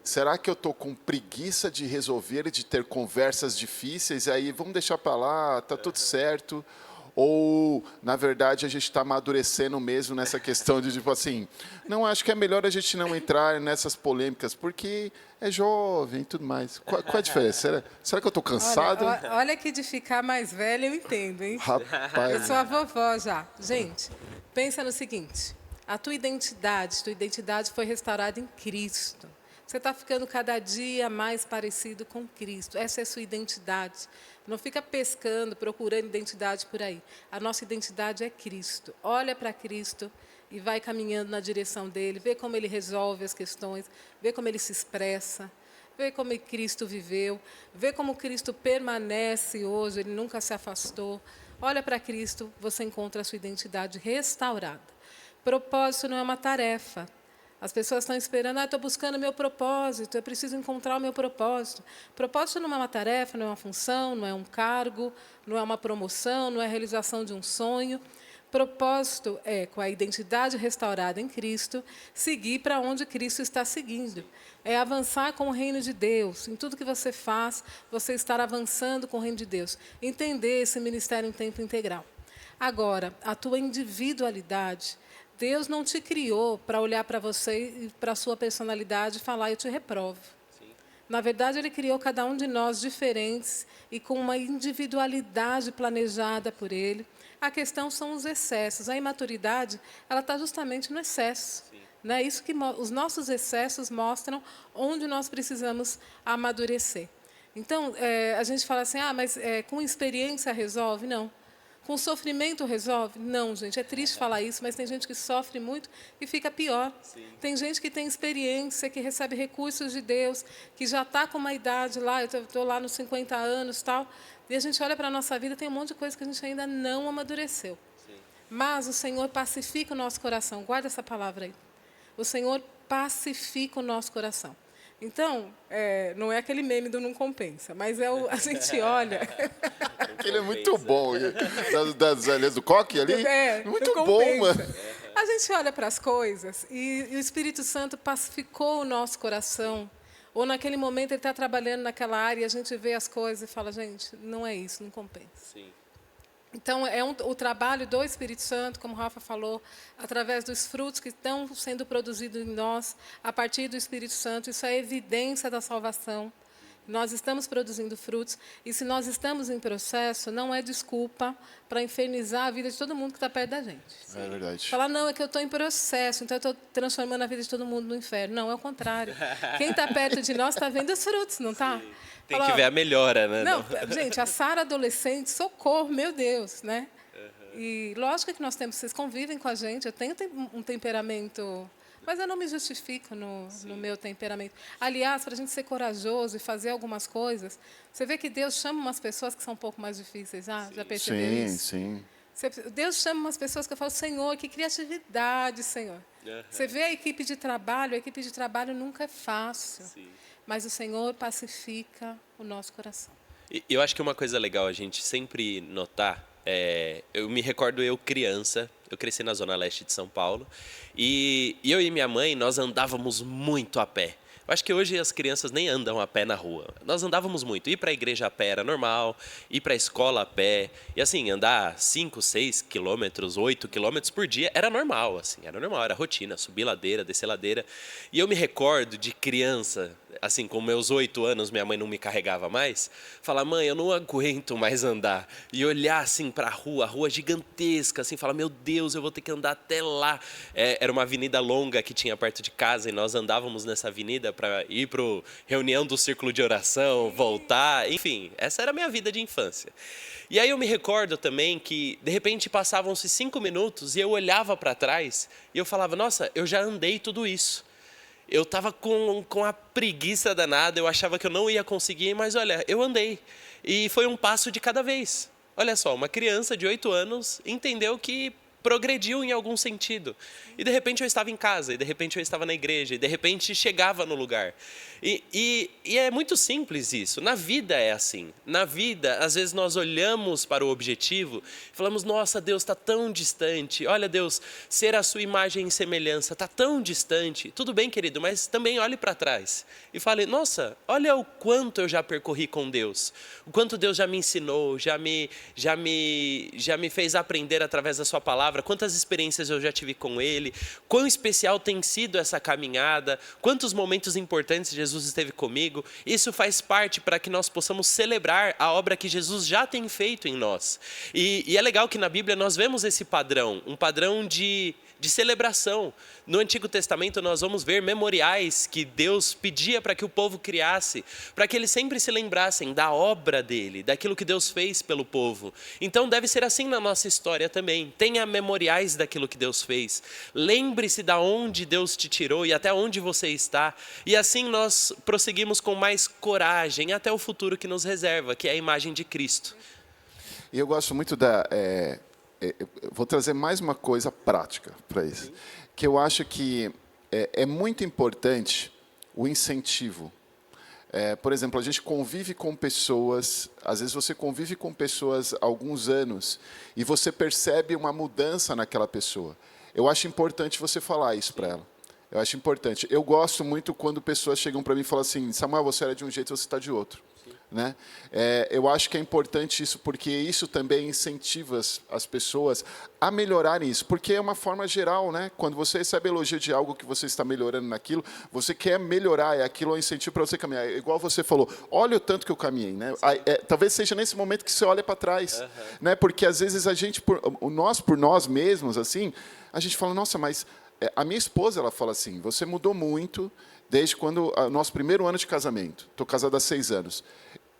será que eu estou com preguiça de resolver e de ter conversas difíceis? E aí, vamos deixar para lá, está tudo certo? Ou, na verdade, a gente está amadurecendo mesmo nessa questão de, tipo assim, não, acho que é melhor a gente não entrar nessas polêmicas, porque é jovem e tudo mais. Qual a diferença? Será que eu estou cansado? Olha que de ficar mais velha eu entendo, hein? Rapaz. Eu sou a vovó já. Gente, pensa no seguinte, a tua identidade foi restaurada em Cristo. Você está ficando cada dia mais parecido com Cristo. Essa é a sua identidade. Não fica pescando, procurando identidade por aí. A nossa identidade é Cristo. Olha para Cristo e vai caminhando na direção dele. Vê como ele resolve as questões. Vê como ele se expressa. Vê como Cristo viveu. Vê como Cristo permanece hoje. Ele nunca se afastou. Olha para Cristo, você encontra a sua identidade restaurada. Propósito não é uma tarefa. As pessoas estão esperando, estou buscando o meu propósito, eu preciso encontrar o meu propósito. Propósito não é uma tarefa, não é uma função, não é um cargo, não é uma promoção, não é a realização de um sonho. Propósito é, com a identidade restaurada em Cristo, seguir para onde Cristo está seguindo. É avançar com o reino de Deus. Em tudo que você faz, você estar avançando com o reino de Deus. Entender esse ministério em tempo integral. Agora, a tua individualidade, Deus não te criou para olhar para você e para a sua personalidade e falar, eu te reprovo. Sim. Na verdade, Ele criou cada um de nós diferentes e com uma individualidade planejada por Ele. A questão são os excessos. A imaturidade, ela está justamente no excesso. Né? Isso que os nossos excessos mostram onde nós precisamos amadurecer. Então, a gente fala assim, mas com experiência resolve? Não. Com sofrimento resolve? Não, gente, é triste falar isso, mas tem gente que sofre muito e fica pior. Sim. Tem gente que tem experiência, que recebe recursos de Deus, que já está com uma idade lá, eu estou lá nos 50 anos, tal, e a gente olha para a nossa vida, tem um monte de coisa que a gente ainda não amadureceu. Sim. Mas o Senhor pacifica o nosso coração, guarda essa palavra aí. O Senhor pacifica o nosso coração. Então, não é aquele meme do não compensa, mas a gente olha... Ele é muito bom. Das aliás do coque ali? Muito bom, mano. A gente olha para as coisas e o Espírito Santo pacificou o nosso coração. Ou naquele momento ele está trabalhando naquela área e a gente vê as coisas e fala, gente, não é isso, não compensa. Sim. Então, o trabalho do Espírito Santo, como o Rafa falou, através dos frutos que estão sendo produzidos em nós, a partir do Espírito Santo, isso é evidência da salvação. Nós estamos produzindo frutos, e se nós estamos em processo, não é desculpa para infernizar a vida de todo mundo que está perto da gente. É verdade. Falar, não, é que eu estou em processo, então eu estou transformando a vida de todo mundo no inferno. Não, é o contrário. Quem está perto de nós está vendo os frutos, não está? Tem que ver a melhora, né? Não, gente, a Sara adolescente, socorro, meu Deus, né? E lógico que nós temos, vocês convivem com a gente, eu tenho um temperamento, mas eu não me justifico no meu temperamento. Aliás, para a gente ser corajoso e fazer algumas coisas, você vê que Deus chama umas pessoas que são um pouco mais difíceis, já percebeu isso? Sim. Deus chama umas pessoas que eu falo, Senhor, que criatividade, Senhor. Você vê a equipe de trabalho nunca é fácil. Sim. Mas o Senhor pacifica o nosso coração. Eu acho que uma coisa legal a gente sempre notar, eu me recordo eu criança, eu cresci na Zona Leste de São Paulo, e eu e minha mãe, nós andávamos muito a pé. Eu acho que hoje as crianças nem andam a pé na rua. Nós andávamos muito. Ir para a igreja a pé era normal, ir para a escola a pé. E assim, andar 5, 6 quilômetros, 8 quilômetros por dia era normal. Assim, era rotina, subir ladeira, descer ladeira. E eu me recordo de criança, assim, com meus 8 anos, minha mãe não me carregava mais, falar, mãe, eu não aguento mais andar. E olhar assim para a rua gigantesca, assim, falar, meu Deus, eu vou ter que andar até lá. Era uma avenida longa que tinha perto de casa e nós andávamos nessa avenida para ir para a reunião do círculo de oração, voltar, enfim, essa era a minha vida de infância. E aí eu me recordo também que, de repente, passavam-se 5 minutos e eu olhava para trás e eu falava, nossa, eu já andei tudo isso. Eu estava com a preguiça danada, eu achava que eu não ia conseguir, mas olha, eu andei. E foi um passo de cada vez. Olha só, uma criança de 8 anos entendeu que progrediu em algum sentido. E de repente eu estava em casa, e de repente eu estava na igreja, e de repente chegava no lugar. E é muito simples isso. Na vida é assim. Na vida, às vezes nós olhamos para o objetivo e falamos, nossa, Deus está tão distante. Olha, Deus, ser a sua imagem e semelhança está tão distante. Tudo bem, querido, mas também olhe para trás. E fale, nossa, olha o quanto eu já percorri com Deus. O quanto Deus já me ensinou, já me fez aprender através da sua palavra. Quantas experiências eu já tive com Ele. Quão especial tem sido essa caminhada. Quantos momentos importantes Jesus esteve comigo. Isso faz parte para que nós possamos celebrar a obra que Jesus já tem feito em nós. E é legal que na Bíblia nós vemos esse padrão, um padrão de celebração. No Antigo Testamento nós vamos ver memoriais que Deus pedia para que o povo criasse, para que eles sempre se lembrassem da obra dele, daquilo que Deus fez pelo povo. Então deve ser assim na nossa história também. Tenha memoriais daquilo que Deus fez. Lembre-se de onde Deus te tirou e até onde você está. E assim nós prosseguimos com mais coragem até o futuro que nos reserva, que é a imagem de Cristo. E eu gosto muito vou trazer mais uma coisa prática para isso. Que eu acho que é muito importante o incentivo. Por exemplo, a gente convive com pessoas, às vezes você convive com pessoas há alguns anos e você percebe uma mudança naquela pessoa. Eu acho importante você falar isso para ela. Eu acho importante. Eu gosto muito quando pessoas chegam para mim e falam assim, Samuel, você era de um jeito, você está de outro. Né? Eu acho que é importante isso, porque isso também incentiva as pessoas a melhorarem isso, porque é uma forma geral, né? Quando você recebe elogio de algo que você está melhorando naquilo, você quer melhorar, aquilo é um incentivo para você caminhar. Igual você falou, olha o tanto que eu caminhei, né? Talvez seja nesse momento que você olha para trás, né? Porque às vezes a gente, por nós mesmos, assim, a gente fala, nossa, mas a minha esposa, ela fala assim, você mudou muito desde quando o nosso primeiro ano de casamento. Estou casado há 6 anos.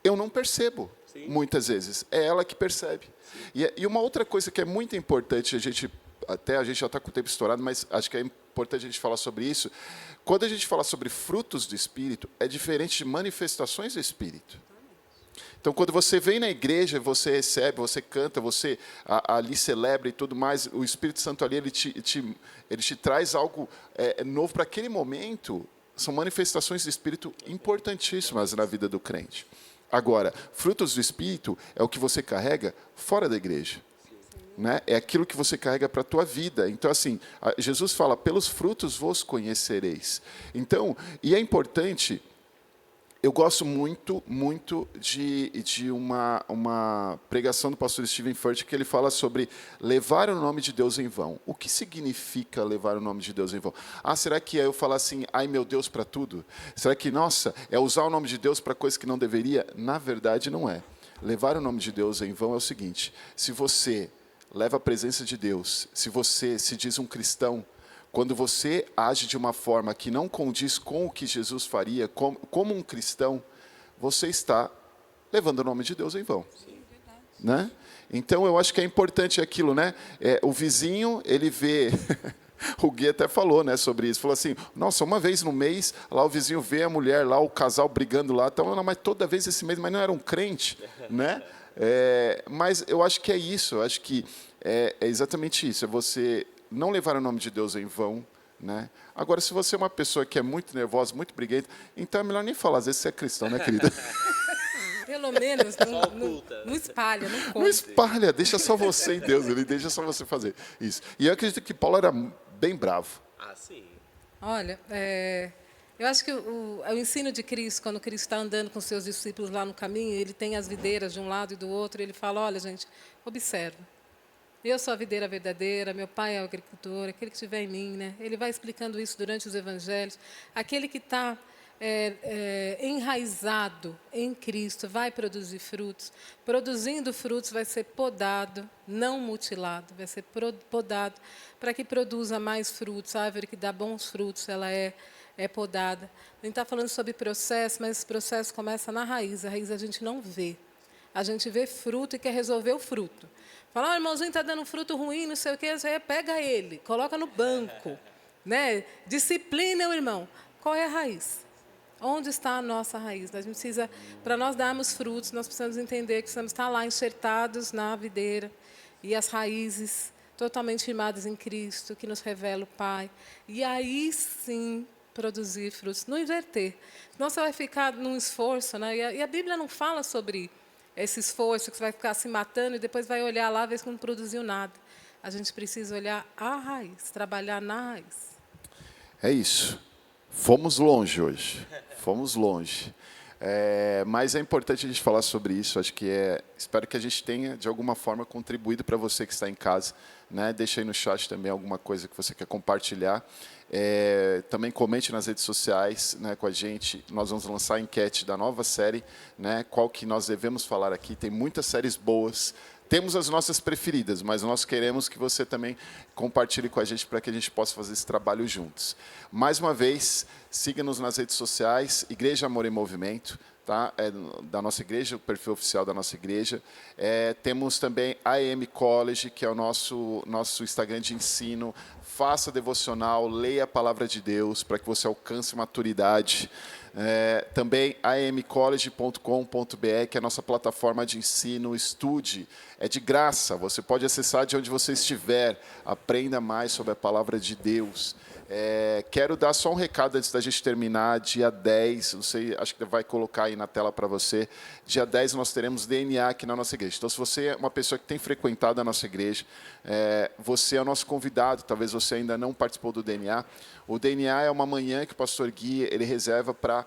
Eu não percebo, muitas vezes. É ela que percebe. E uma outra coisa que é muito importante, a gente já está com o tempo estourado, mas acho que é importante a gente falar sobre isso. Quando a gente fala sobre frutos do Espírito, é diferente de manifestações do Espírito. Então, quando você vem na igreja, você recebe, você canta, você ali celebra e tudo mais, o Espírito Santo ali, ele te traz algo novo para aquele momento. São manifestações do Espírito importantíssimas na vida do crente. Agora, frutos do Espírito é o que você carrega fora da igreja. Né? É aquilo que você carrega para a tua vida. Então, assim, Jesus fala, pelos frutos vos conhecereis. Então, e é importante, eu gosto muito de uma pregação do pastor Stephen Furtick, que ele fala sobre levar o nome de Deus em vão. O que significa levar o nome de Deus em vão? Será que é eu falar assim, ai meu Deus, para tudo? Será que, nossa, é usar o nome de Deus para coisa que não deveria? Na verdade, não é. Levar o nome de Deus em vão é o seguinte, se você leva a presença de Deus, se você se diz um cristão, quando você age de uma forma que não condiz com o que Jesus faria, como um cristão, você está levando o nome de Deus em vão. Sim, né? Então, eu acho que é importante aquilo, né? O vizinho, ele vê... O Gui até falou, né, sobre isso. Falou assim, nossa, uma vez no mês, lá o vizinho vê a mulher, lá o casal brigando lá. Então, não, mas toda vez esse mês, mas não era um crente, né? Mas eu acho que é isso, eu acho que é exatamente isso, é você não levar o nome de Deus em vão, né? Agora, se você é uma pessoa que é muito nervosa, muito briguenta, então é melhor nem falar, às vezes você é cristão, né, querida? Pelo menos, não espalha, não conta. Não espalha, deixa só você e Deus, ele deixa só você fazer isso. E eu acredito que Paulo era bem bravo. Sim. Olha, eu acho que o ensino de Cristo, quando Cristo está andando com seus discípulos lá no caminho, ele tem as videiras de um lado e do outro, ele fala, olha, gente, observa. Eu sou a videira verdadeira, meu pai é o agricultor, aquele que estiver em mim, né? Ele vai explicando isso durante os evangelhos. Aquele que está enraizado em Cristo vai produzir frutos. Produzindo frutos vai ser podado, não mutilado, vai ser podado para que produza mais frutos. A árvore que dá bons frutos, ela é podada. A gente está falando sobre processo, mas esse processo começa na raiz. A raiz a gente não vê. A gente vê fruto e quer resolver o fruto. Fala, irmãozinho, está dando fruto ruim, não sei o quê. Você pega ele, coloca no banco. Né? Disciplina o irmão. Qual é a raiz? Onde está a nossa raiz? A gente precisa, para nós darmos frutos, nós precisamos entender que precisamos estar lá enxertados na videira. E as raízes totalmente firmadas em Cristo, que nos revela o Pai. E aí, sim, produzir frutos. Não inverter. Senão você vai ficar num esforço. Né? E a Bíblia não fala sobre esse esforço que você vai ficar se matando e depois vai olhar lá e ver que não produziu nada. A gente precisa olhar a raiz, trabalhar na raiz. É isso. Fomos longe hoje. Fomos longe. Mas é importante a gente falar sobre isso. Acho que espero que a gente tenha, de alguma forma, contribuído para você que está em casa. Né? Deixa aí no chat também alguma coisa que você quer compartilhar. Também comente nas redes sociais, né, com a gente. Nós vamos lançar a enquete da nova série, né, qual que nós devemos falar aqui. Tem muitas séries boas. Temos as nossas preferidas, mas nós queremos que você também compartilhe com a gente para que a gente possa fazer esse trabalho juntos. Mais uma vez, siga-nos nas redes sociais, Igreja Amor em Movimento, tá? Da nossa igreja, o perfil oficial da nossa igreja. Temos também a AM College, que é o nosso Instagram de ensino. Faça devocional, leia a palavra de Deus para que você alcance maturidade. Também amcollege.com.br, que é a nossa plataforma de ensino. Estude, é de graça, você pode acessar de onde você estiver, aprenda mais sobre a palavra de Deus. Quero dar só um recado antes da gente terminar. Dia 10, não sei, acho que vai colocar aí na tela para você. Dia 10 nós teremos DNA aqui na nossa igreja. Então, se você é uma pessoa que tem frequentado a nossa igreja, você é o nosso convidado, talvez você ainda não participou do DNA. O DNA é uma manhã que o pastor Gui ele reserva para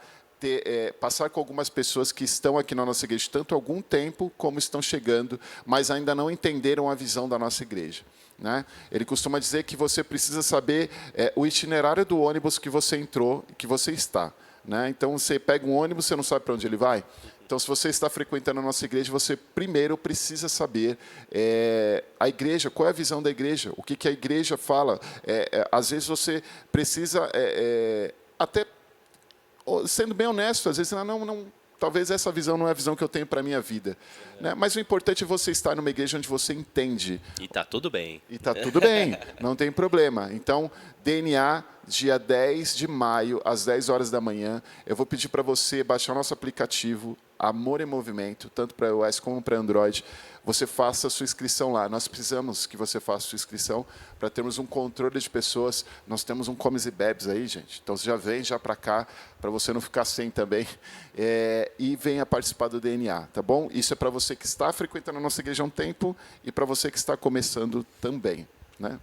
passar com algumas pessoas que estão aqui na nossa igreja, tanto há algum tempo como estão chegando, mas ainda não entenderam a visão da nossa igreja. Né? Ele costuma dizer que você precisa saber o itinerário do ônibus que você entrou e que você está. Né? Então, você pega um ônibus, você não sabe para onde ele vai? Então, se você está frequentando a nossa igreja, você primeiro precisa saber a igreja, qual é a visão da igreja, o que a igreja fala. Às vezes você precisa, até sendo bem honesto, às vezes talvez essa visão não é a visão que eu tenho para a minha vida. Né? Mas o importante é você estar numa igreja onde você entende. E está tudo bem. E está tudo bem, não tem problema. Então, DNA, dia 10 de maio, às 10 horas da manhã. Eu vou pedir para você baixar o nosso aplicativo, Amor em Movimento, tanto para iOS como para Android. Você faça a sua inscrição lá. Nós precisamos que você faça a sua inscrição para termos um controle de pessoas. Nós temos um comes e bebes aí, gente. Então, você já vem já para cá, para você não ficar sem também. E venha participar do DNA, tá bom? Isso é para você que está frequentando a nossa igreja há um tempo e para você que está começando também, né?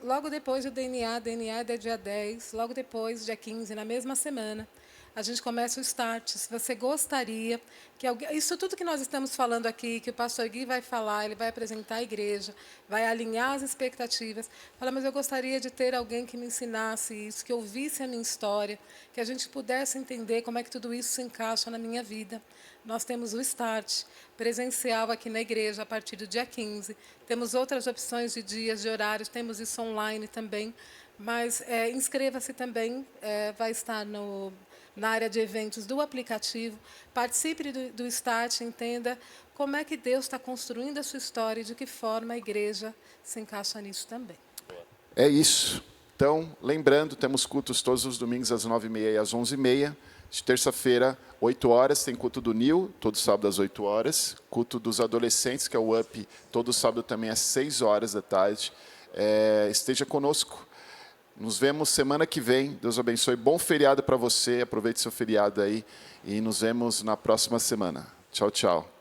Logo depois do DNA é do dia 10, logo depois, dia 15, na mesma semana, a gente começa o Start. Se você gostaria que alguém... Isso tudo que nós estamos falando aqui, que o pastor Gui vai falar, ele vai apresentar a igreja, vai alinhar as expectativas. Fala, mas eu gostaria de ter alguém que me ensinasse isso, que ouvisse a minha história, que a gente pudesse entender como é que tudo isso se encaixa na minha vida. Nós temos o Start presencial aqui na igreja a partir do dia 15. Temos outras opções de dias, de horários, temos isso online também. Mas inscreva-se também, vai estar na área de eventos do aplicativo. Participe do Start, entenda como é que Deus está construindo a sua história e de que forma a igreja se encaixa nisso também. É isso. Então, lembrando, temos cultos todos os domingos às 9h30 e às 11h30. De terça-feira, 8 horas, tem culto do Nil, todo sábado às 8 horas. Culto dos adolescentes, que é o UP, todo sábado também às 6 horas da tarde. Esteja conosco. Nos vemos semana que vem. Deus abençoe. Bom feriado para você. Aproveite seu feriado aí. E nos vemos na próxima semana. Tchau, tchau.